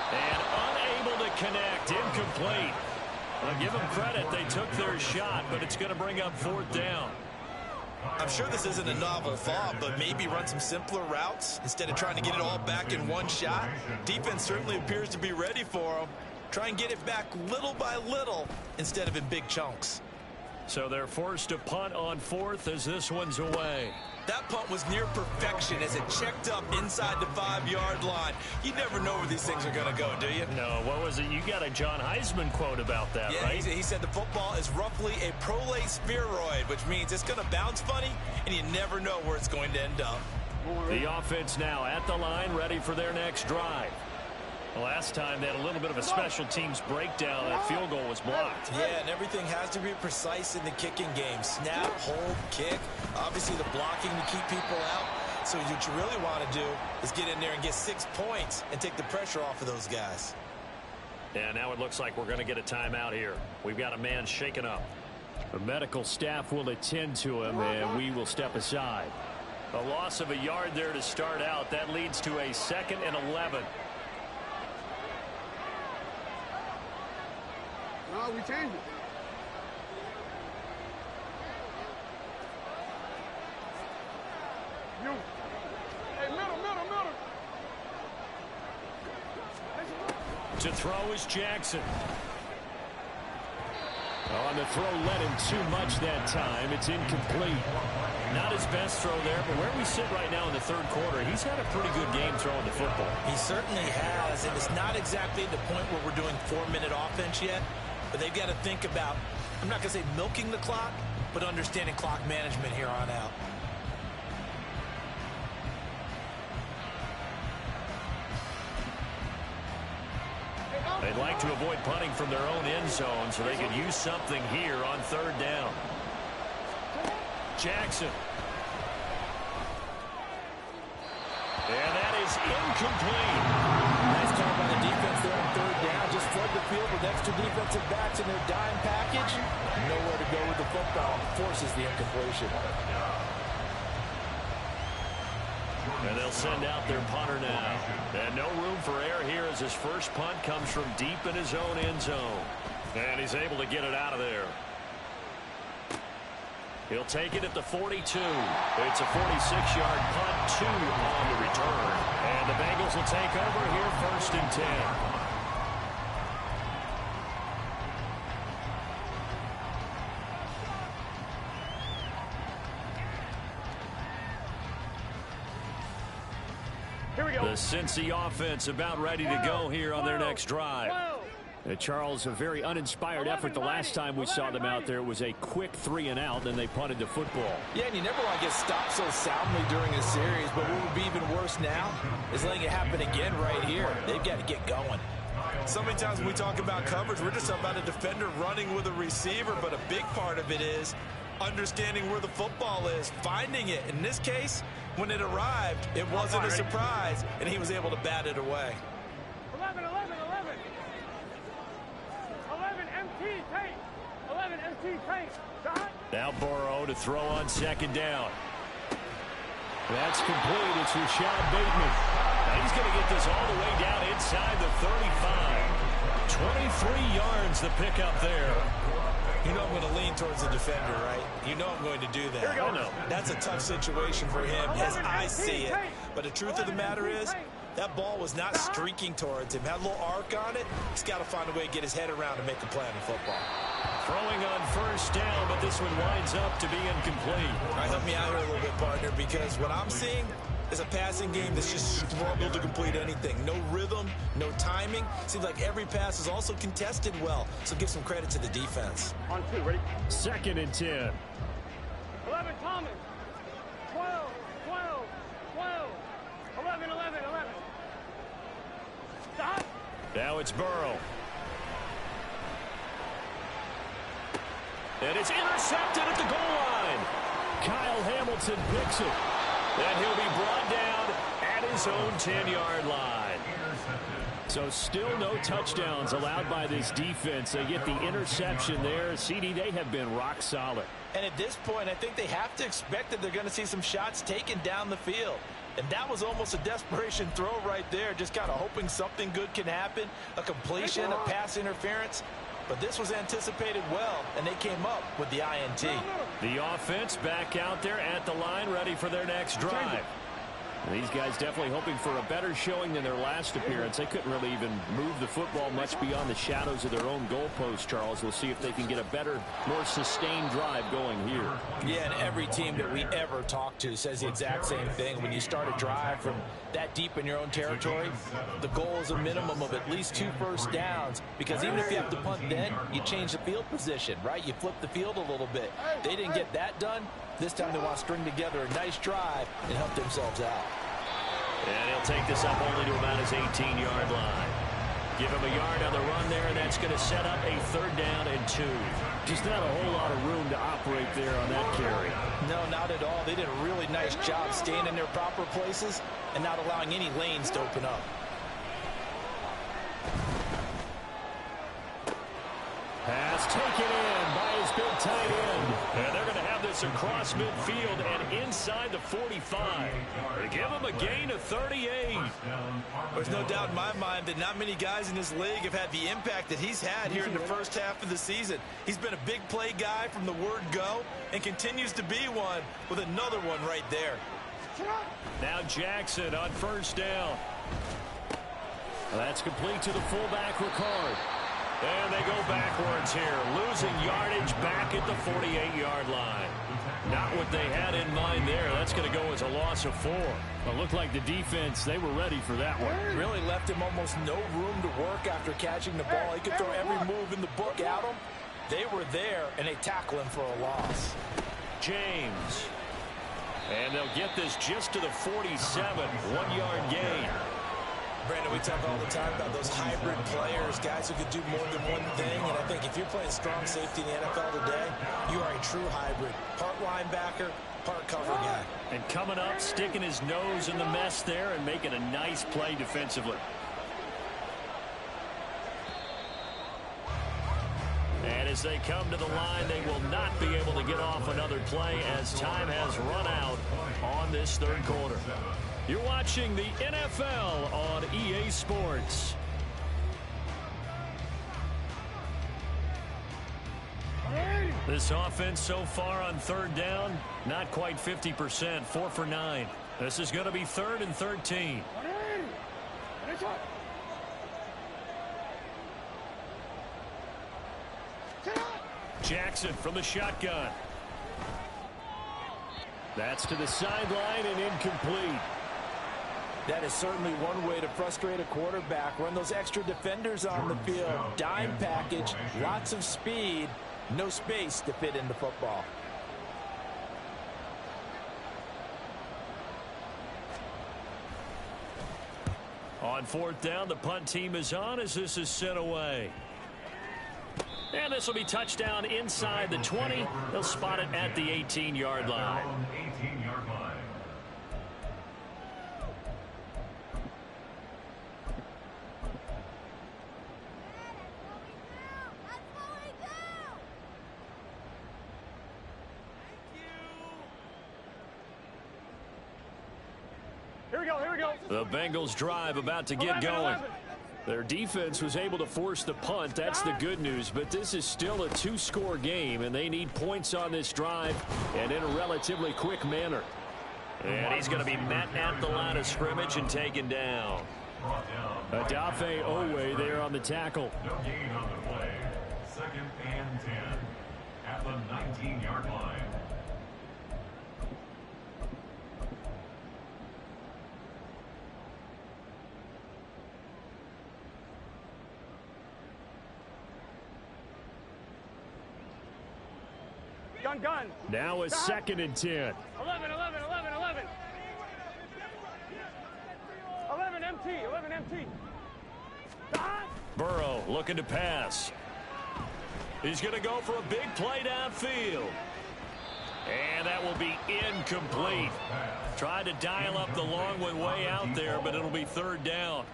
And unable to connect. Incomplete. I'll give them credit. They took their shot, but it's going to bring up 4th down. I'm sure this isn't a novel thought, but maybe run some simpler routes instead of trying to get it all back in one shot. Defense certainly appears to be ready for them. Try and get it back little by little instead of in big chunks. So they're forced to punt on 4th as this one's away. That punt was near perfection as it checked up inside the 5-yard line. You never know where these things are going to go, do you? No, what was it? You got a John Heisman quote about that, yeah, right? He said the football is roughly a prolate spheroid, which means it's going to bounce funny, and you never know where it's going to end up. The offense now at the line, ready for their next drive. The last time they had a little bit of a special teams breakdown. That field goal was blocked. Yeah, and everything has to be precise in the kicking game. Snap, hold, kick. Obviously the blocking to keep people out. So what you really want to do is get in there and get 6 points and take the pressure off of those guys. And now it looks like we're going to get a timeout here. We've got a man shaken up. The medical staff will attend to him, and we will step aside. A loss of a yard there to start out. That leads to a 2nd and 11. No, we changed it. You. Hey, middle. To throw is Jackson. On the throw, let him too much that time. It's incomplete. Not his best throw there, but where we sit right now in the 3rd quarter, he's had a pretty good game throwing the football. He certainly has, and it's not exactly the point where we're doing 4-minute offense yet. But they've got to think about, I'm not going to say milking the clock, but understanding clock management here on out. They'd like to avoid punting from their own end zone so they could use something here on 3rd down. Jackson. And that is incomplete. Nice call by the defense there on 3rd down. Just flood the field with extra defensive backs in their dime package. Nowhere to go with the football. Forces the incompletion. And they'll send out their punter now. And no room for error here as his first punt comes from deep in his own end zone. And he's able to get it out of there. He'll take it at the 42. It's a 46-yard punt, 2 on the return. And the Bengals will take over here 1st and 10. The Cincy offense about ready to go here on their next drive. Charles, a very uninspired effort the last time we saw them out there. It was a quick 3-and-out, and they punted the football. Yeah, and you never want to get stopped so soundly during a series, but what would be even worse now is letting it happen again right here. They've got to get going. So many times when we talk about coverage, we're just about a defender running with a receiver, but a big part of it is understanding where the football is, finding it. In this case, when it arrived, it wasn't a surprise, and he was able to bat it away. 11 MT tape. 11 MT tape. Now Burrow to throw on 2nd down. That's complete. It's Rashad Bateman. Now he's going to get this all the way down inside the 35. 23 yards the pickup there. You know I'm going to lean towards the defender, right? You know I'm going to do that. I know. That's a tough situation for him as I see it. But the truth of the matter is, that ball was not streaking towards him. Had a little arc on it. He's got to find a way to get his head around and make a play in football. Throwing on 1st down, but this one winds up to be incomplete. All right, help me out here a little bit, partner, because what I'm seeing is a passing game that's just struggled to complete anything. No rhythm, no timing. Seems like every pass is also contested well. So give some credit to the defense. On 2, ready? 2nd and 10. 11 Thomas. 12. 11. Stop. Now it's Burrow. And it's intercepted at the goal line. Kyle Hamilton picks it. And he'll be brought down at his own 10-yard line. So still no touchdowns allowed by this defense. They get the interception there. CD, they have been rock solid. And at this point, I think they have to expect that they're going to see some shots taken down the field. And that was almost a desperation throw right there, just kind of hoping something good can happen, a completion, a pass interference. But this was anticipated well, and they came up with the INT. The offense back out there at the line, ready for their next drive. These guys definitely hoping for a better showing than their last appearance. They couldn't really even move the football much beyond the shadows of their own goalpost, Charles. We'll see if they can get a better, more sustained drive going here. Yeah, and every team that we ever talk to says the exact same thing. When you start a drive from that deep in your own territory, the goal is a minimum of at least 2 first downs, because even if you have to punt then, you change the field position, right? You flip the field a little bit. They didn't get that done. This time they want to string together a nice drive and help themselves out. And he'll take this up only to about his 18-yard line. Give him a yard on the run there, and that's going to set up a 3rd down and 2. Just not a whole lot of room to operate there on that carry. No, not at all. They did a really nice job staying in their proper places and not allowing any lanes to open up. Pass taken in by his big tight end. And they're going to have this across midfield and inside the 45. They give him a gain of 38. There's no doubt in my mind that not many guys in this league have had the impact that he's had here in the first half of the season. He's been a big play guy from the word go and continues to be one with another one right there. Now Jackson on 1st down. That's complete to the fullback, Ricard. And they go backwards here, losing yardage back at the 48-yard line. Not what they had in mind there. That's going to go as a loss of 4. Well, it looked like the defense, they were ready for that one. Really left him almost no room to work after catching the ball. He could throw every move in the book at him. They were there, and they tackle him for a loss. James. And they'll get this just to the 47, 1-yard gain. Brandon, we talk all the time about those hybrid players, guys who could do more than one thing, and I think if you're playing strong safety in the NFL today, you are a true hybrid. Part linebacker, part cover guy. And coming up, sticking his nose in the mess there and making a nice play defensively. And as they come to the line, they will not be able to get off another play as time has run out on this 3rd quarter. You're watching the NFL on EA Sports. This offense so far on 3rd down, not quite 50%, 4 for 9. This is going to be 3rd and 13. Jackson from the shotgun. That's to the sideline and incomplete. That is certainly one way to frustrate a quarterback. Run those extra defenders on the field. Dime package, lots of speed, no space to fit in the football. On 4th down, the punt team is on as this is sent away. And this will be touchdown inside the 20. They'll spot it at the 18-yard line. Here we go. The Bengals drive about to get going. Their defense was able to force the punt. That's the good news. But this is still a 2-score game, and they need points on this drive and in a relatively quick manner. And he's going to be met at the line of scrimmage and taken down. Adafe Owe there on the tackle. No gain on the play. 2nd and 10 at the 19-yard line. Gun. Now a 2nd and 10. 11. 11 MT. Burrow looking to pass. He's going to go for a big play downfield. And that will be incomplete. Tried to dial up the long one way out there, but it'll be 3rd down.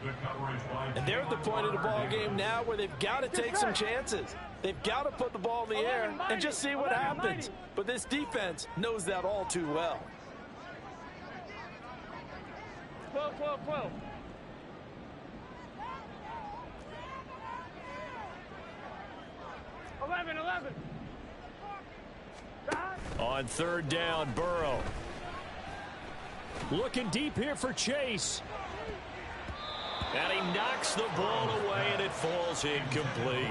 And they're at the point of the ball game now where they've got to take some chances. They've got to put the ball in the air and just see what happens. But this defense knows that all too well. 12. 11. On 3rd down, Burrow. Looking deep here for Chase. And he knocks the ball away, and it falls incomplete.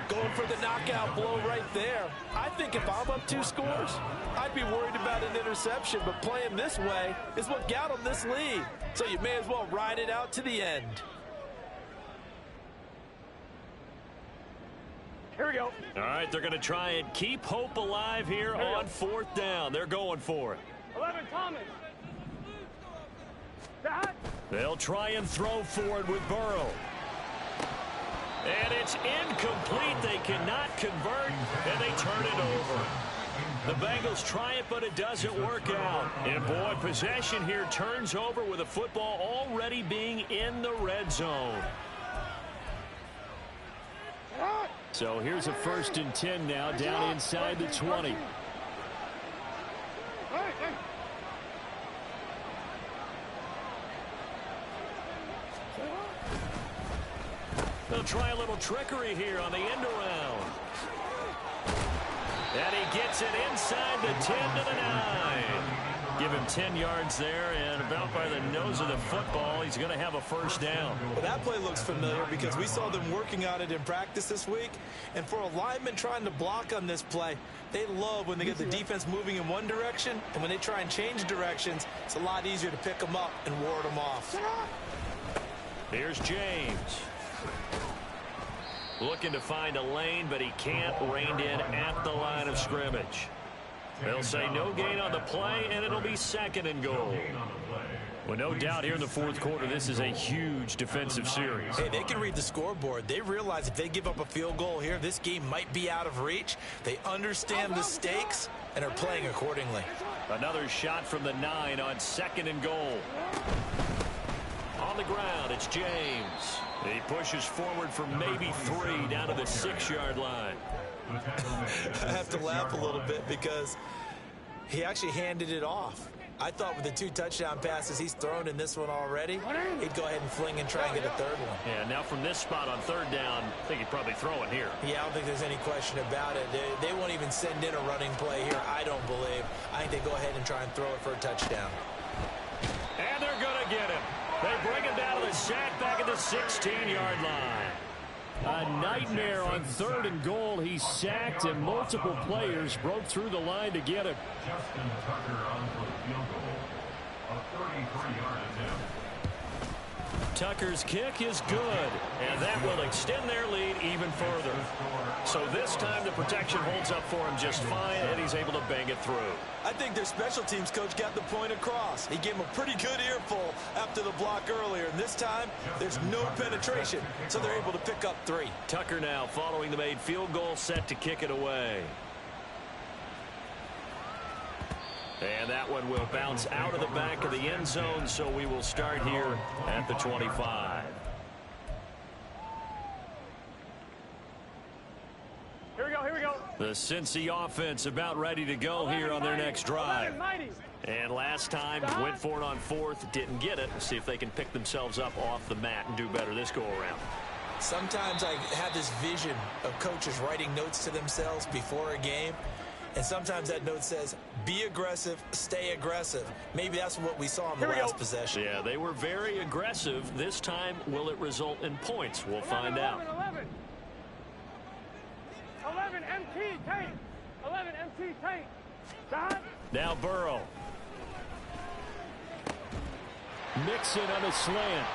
Going for the knockout blow right there. I think if I'm up 2 scores, I'd be worried about an interception, but playing this way is what got him this lead. So you may as well ride it out to the end. Here we go. All right, they're going to try and keep hope alive here on 4th down. They're going for it. 11, Thomas. That. They'll try and throw forward with Burrow. And it's incomplete. They cannot convert, and they turn it over. The Bengals try it, but it doesn't work out. And, boy, possession here turns over with the football already being in the red zone. So here's a 1st and 10 now, down inside the 20. They'll try a little trickery here on the end around. And he gets it inside the 10 to the 9. Give him 10 yards there, and about by the nose of the football, he's going to have a 1st down. Well, that play looks familiar because we saw them working on it in practice this week. And for a lineman trying to block on this play, they love when they get the defense moving in one direction, and when they try and change directions, it's a lot easier to pick them up and ward them off. Here's James. Looking to find a lane, but he can't. Reined in at the line of scrimmage. They'll say no gain on the play, and it'll be 2nd and goal. Well, no doubt here in the 4th quarter, this is a huge defensive series. Hey, they can read the scoreboard. They realize if they give up a field goal here, this game might be out of reach. They understand the stakes and are playing accordingly. Another shot from the 9 on 2nd and goal. On the ground, it's James. He pushes forward for maybe 3 down to the 6-yard line. I have to laugh a little bit because he actually handed it off. I thought with the 2 touchdown passes he's thrown in this one already, he'd go ahead and fling and try and get a 3rd one. Yeah, now from this spot on 3rd down, I think he'd probably throw it here. Yeah, I don't think there's any question about it. They won't even send in a running play here, I don't believe. I think they go ahead and try and throw it for a touchdown. And they're going to get him. They bring him down to the sack back at the 16-yard line. A nightmare on 3rd and goal. He's sacked, and multiple players broke through the line to get him. Justin Tucker on for the field goal. A 33-yard attempt. Tucker's kick is good, and that will extend their lead even further. So this time the protection holds up for him just fine, and he's able to bang it through. I think their special teams coach got the point across. He gave him a pretty good earful after the block earlier, and this time there's no penetration, so they're able to pick up 3. Tucker now following the made field goal, set to kick it away. And that one will bounce out of the back of the end zone, so we will start here at the 25. Here we go, here we go. The Cincy offense about ready to go here on their next drive. And last time, went for it on 4th, didn't get it. Let's see if they can pick themselves up off the mat and do better this go-around. Sometimes I have this vision of coaches writing notes to themselves before a game. And sometimes that note says, be aggressive, stay aggressive. Maybe that's what we saw in the last possession. Yeah, they were very aggressive. This time, will it result in points? We'll find out. 11 MT tank. 11 MT tank. Stop. Now Burrow. Mixon on a slant.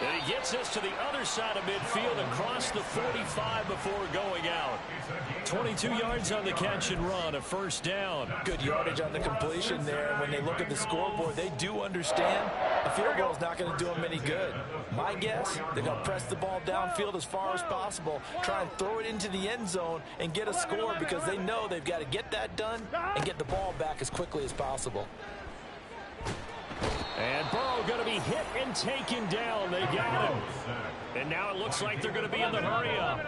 And he gets us to the other side of midfield across the 45 before going out. 22 yards on the catch and run, a 1st down. Good yardage on the completion there. And when they look at the scoreboard, they do understand a field goal is not going to do them any good. My guess, they're going to press the ball downfield as far as possible, try and throw it into the end zone and get a score because they know they've got to get that done and get the ball back as quickly as possible. And Burrow going to be hit and taken down. They got him. And now it looks like they're going to be in the hurry up.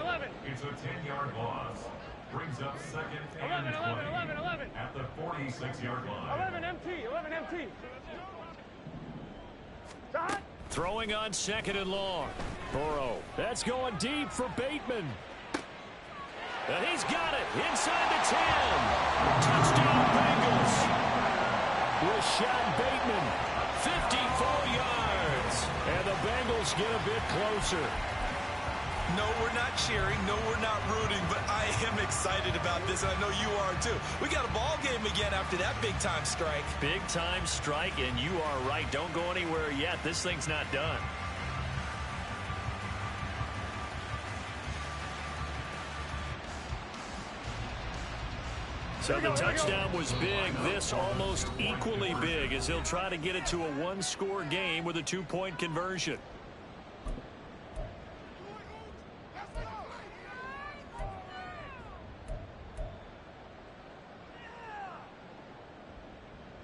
It's a 10-yard loss. Brings up 2nd and 20 at the 46-yard line. 11 MT, 11 MT. Stop. Throwing on 2nd and long. Burrow. That's going deep for Bateman. And he's got it inside the 10. Touchdown Bengals. Rashad Bateman, 54 yards. And the Bengals get a bit closer. No, we're not cheering. No, we're not rooting. But I am excited about this, and I know you are too. We got a ball game again after that big-time strike. Big-time strike, and you are right. Don't go anywhere yet. This thing's not done. So the touchdown was big. This almost equally big as he'll try to get it to a one-score game with a two-point conversion.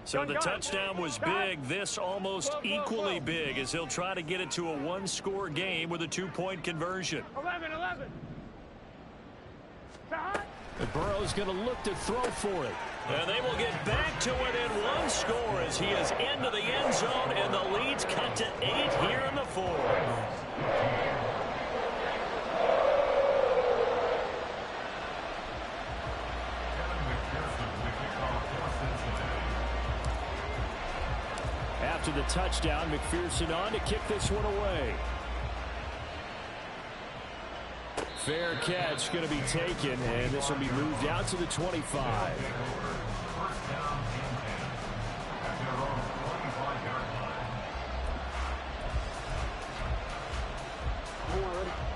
So the touchdown was big. This almost equally big as he'll try to get it to a one-score game with a two-point conversion. 11. And Burrow's going to look to throw for it. And they will get back to within one score as he is into the end zone, and the lead's cut to 8 here in the fourth. After the touchdown, McPherson on to kick this one away. Fair catch going to be taken, and this will be moved out to the 25.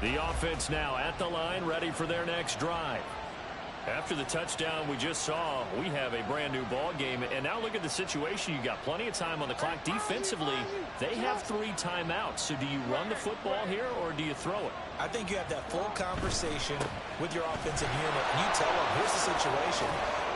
The offense now at the line, ready for their next drive. After the touchdown we just saw, we have a brand new ball game. And now look at the situation. You got plenty of time on the clock. Defensively, they have 3 timeouts. So do you run the football here or do you throw it? I think you have that full conversation with your offensive unit, and you tell them, here's the situation.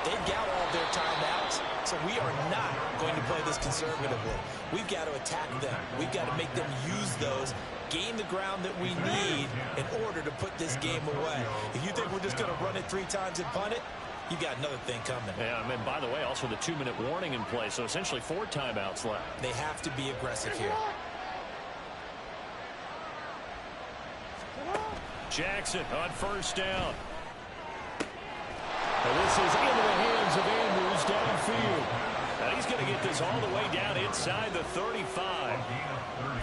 They've got all their timeouts, so we are not going to play this conservatively. We've got to attack them. We've got to make them use those, gain the ground that we need in order to put this game away. If you think we're just going to run it 3 times and punt it, you got another thing coming. Yeah, I mean, by the way, also the 2-minute warning in play, so essentially 4 timeouts left. They have to be aggressive here. Jackson on first down. And this is into the hands of Andrews downfield. Now he's going to get this all the way down inside the 35.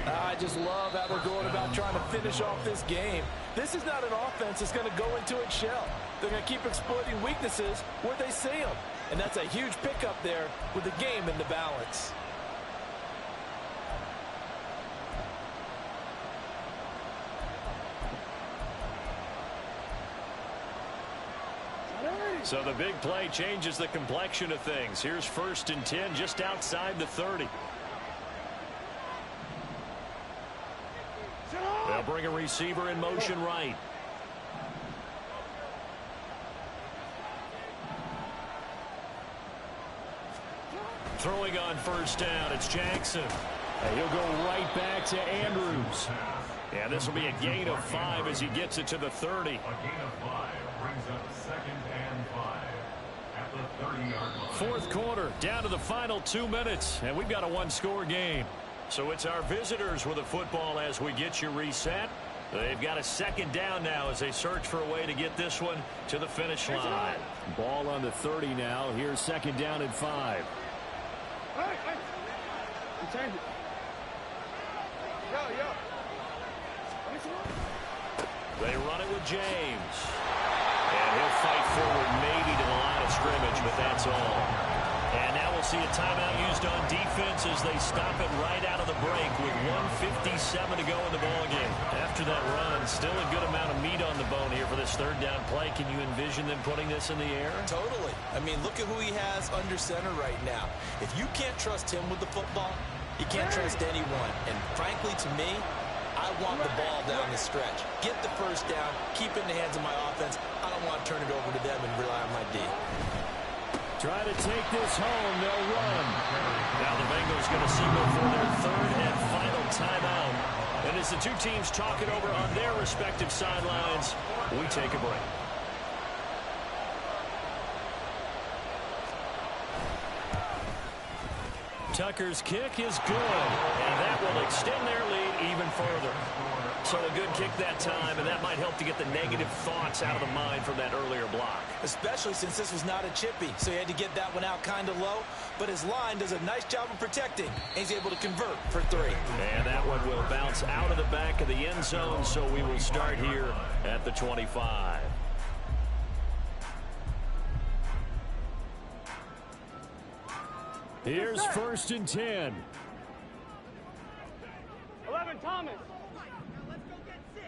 I just love how they're going about trying to finish off this game. This is not an offense that's going to go into its shell. They're going to keep exploiting weaknesses where they see them. And that's a huge pickup there with the game in the balance. So the big play changes the complexion of things. Here's 1st and 10 just outside the 30. They'll bring a receiver in motion right. Throwing on first down, it's Jackson. And he'll go right back to Andrews. And this will be a gain of 5 as he gets it to the 30. A gain of 5 brings up 2nd and 5 at the 30-yard line. Fourth quarter, down to the final 2 minutes, and we've got a one-score game. So it's our visitors with the football as we get you reset. They've got a 2nd down now as they search for a way to get this one to the finish line. Ball on the 30 now. Here's 2nd down and 5. They run it with James. And he'll fight forward maybe to the line of scrimmage, but that's all. And now we'll see a timeout used on defense as they stop it right out of the break with 1:57 to go in the ballgame. After that run, still a good amount of meat on the bone here for this 3rd down play. Can you envision them putting this in the air? Totally. I mean, look at who he has under center right now. If you can't trust him with the football, you can't trust anyone. And frankly, to me, I want the ball down the stretch. Get the 1st down, keep it in the hands of my offense. I don't want to turn it over to them and rely on my D. Try to take this home. They'll run. Now the Bengals going to see before their 3rd and final timeout. And as the two teams talk it over on their respective sidelines, we take a break. Tucker's kick is good, and that will extend their lead even further. So a good kick that time, and that might help to get the negative thoughts out of the mind from that earlier block. Especially since this was not a chippy, so you had to get that one out kind of low. but his line does a nice job of protecting, and he's able to convert for 3. And that one will bounce out of the back of the end zone, so we will start here at the 25. Here's 1st and 10. 11, Thomas. Let's go get 6.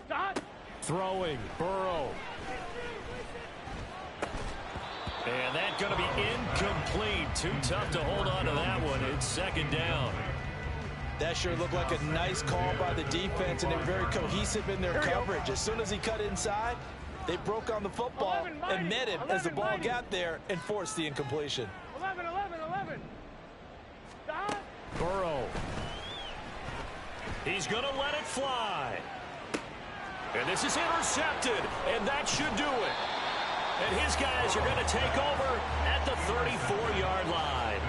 Stop. Throwing, Burrow. And that's going to be incomplete. Too tough to hold on to that one. It's 2nd down. That sure looked like a nice call by the defense, and they're very cohesive in their coverage. As soon as he cut inside, they broke on the football and met him as the ball got there and forced the incompletion. 11. Stop. Burrow. He's going to let it fly. And this is intercepted, and that should do it. And his guys are going to take over at the 34-yard line.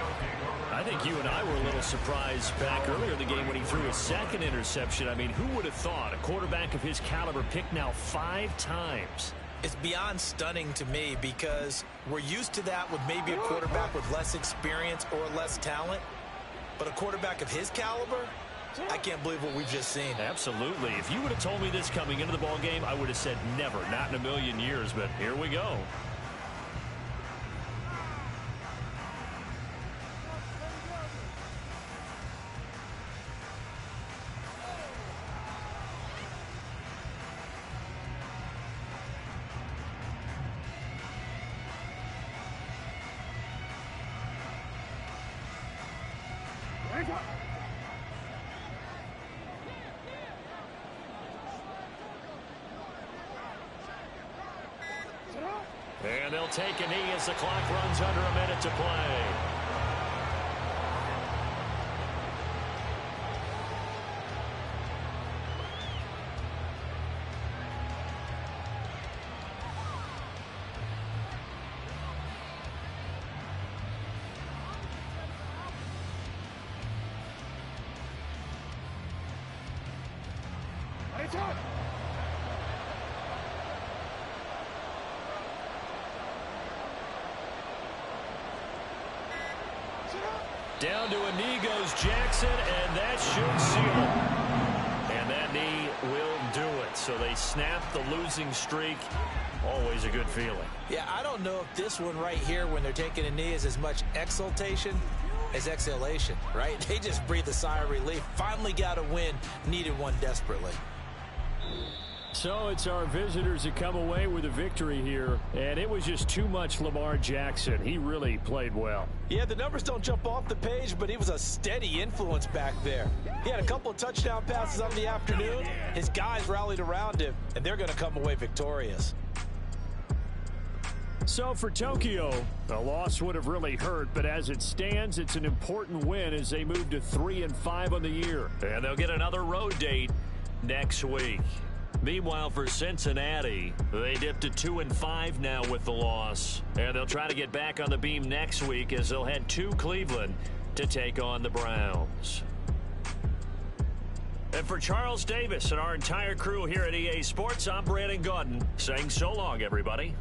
I think you and I were a little surprised back earlier in the game when he threw his 2nd interception. I mean, who would have thought a quarterback of his caliber picked now 5 times? It's beyond stunning to me because we're used to that with maybe a quarterback with less experience or less talent. But a quarterback of his caliber, I can't believe what we've just seen. Absolutely. If you would have told me this coming into the ball game, I would have said never, not in a million years. But here we go. And they'll take a knee as the clock runs under a minute to play. Down to a knee goes Jackson, and that should seal it. And that knee will do it. So they snap the losing streak. Always a good feeling. Yeah, I don't know if this one right here, when they're taking a knee, is as much exultation as exhalation, right? They just breathe a sigh of relief. Finally got a win. Needed one desperately. So it's our visitors that come away with a victory here, and it was just too much Lamar Jackson. He really played well. Yeah, the numbers don't jump off the page, but he was a steady influence back there. He had a couple of touchdown passes on the afternoon. His guys rallied around him, and they're going to come away victorious. So for Tokyo, a loss would have really hurt, but as it stands, it's an important win as they move to 3-5 on the year. And they'll get another road date next week. Meanwhile, for Cincinnati, they dipped to 2-5 now with the loss. And they'll try to get back on the beam next week as they'll head to Cleveland to take on the Browns. And for Charles Davis and our entire crew here at EA Sports, I'm Brandon Gaudin saying so long, everybody.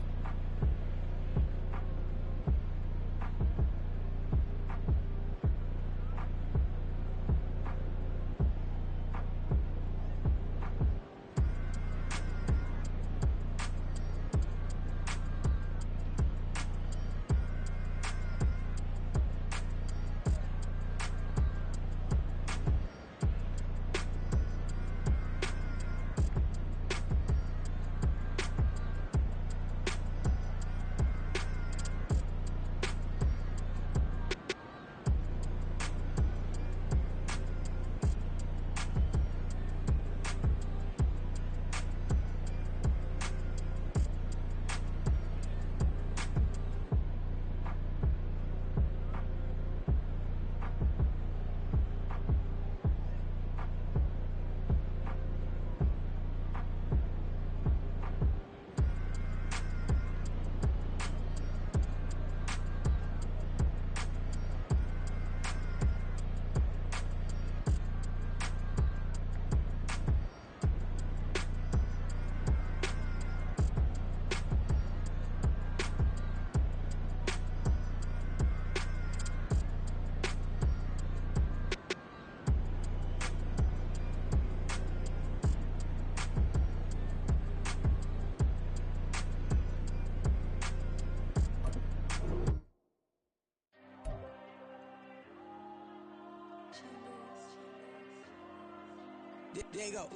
There you go.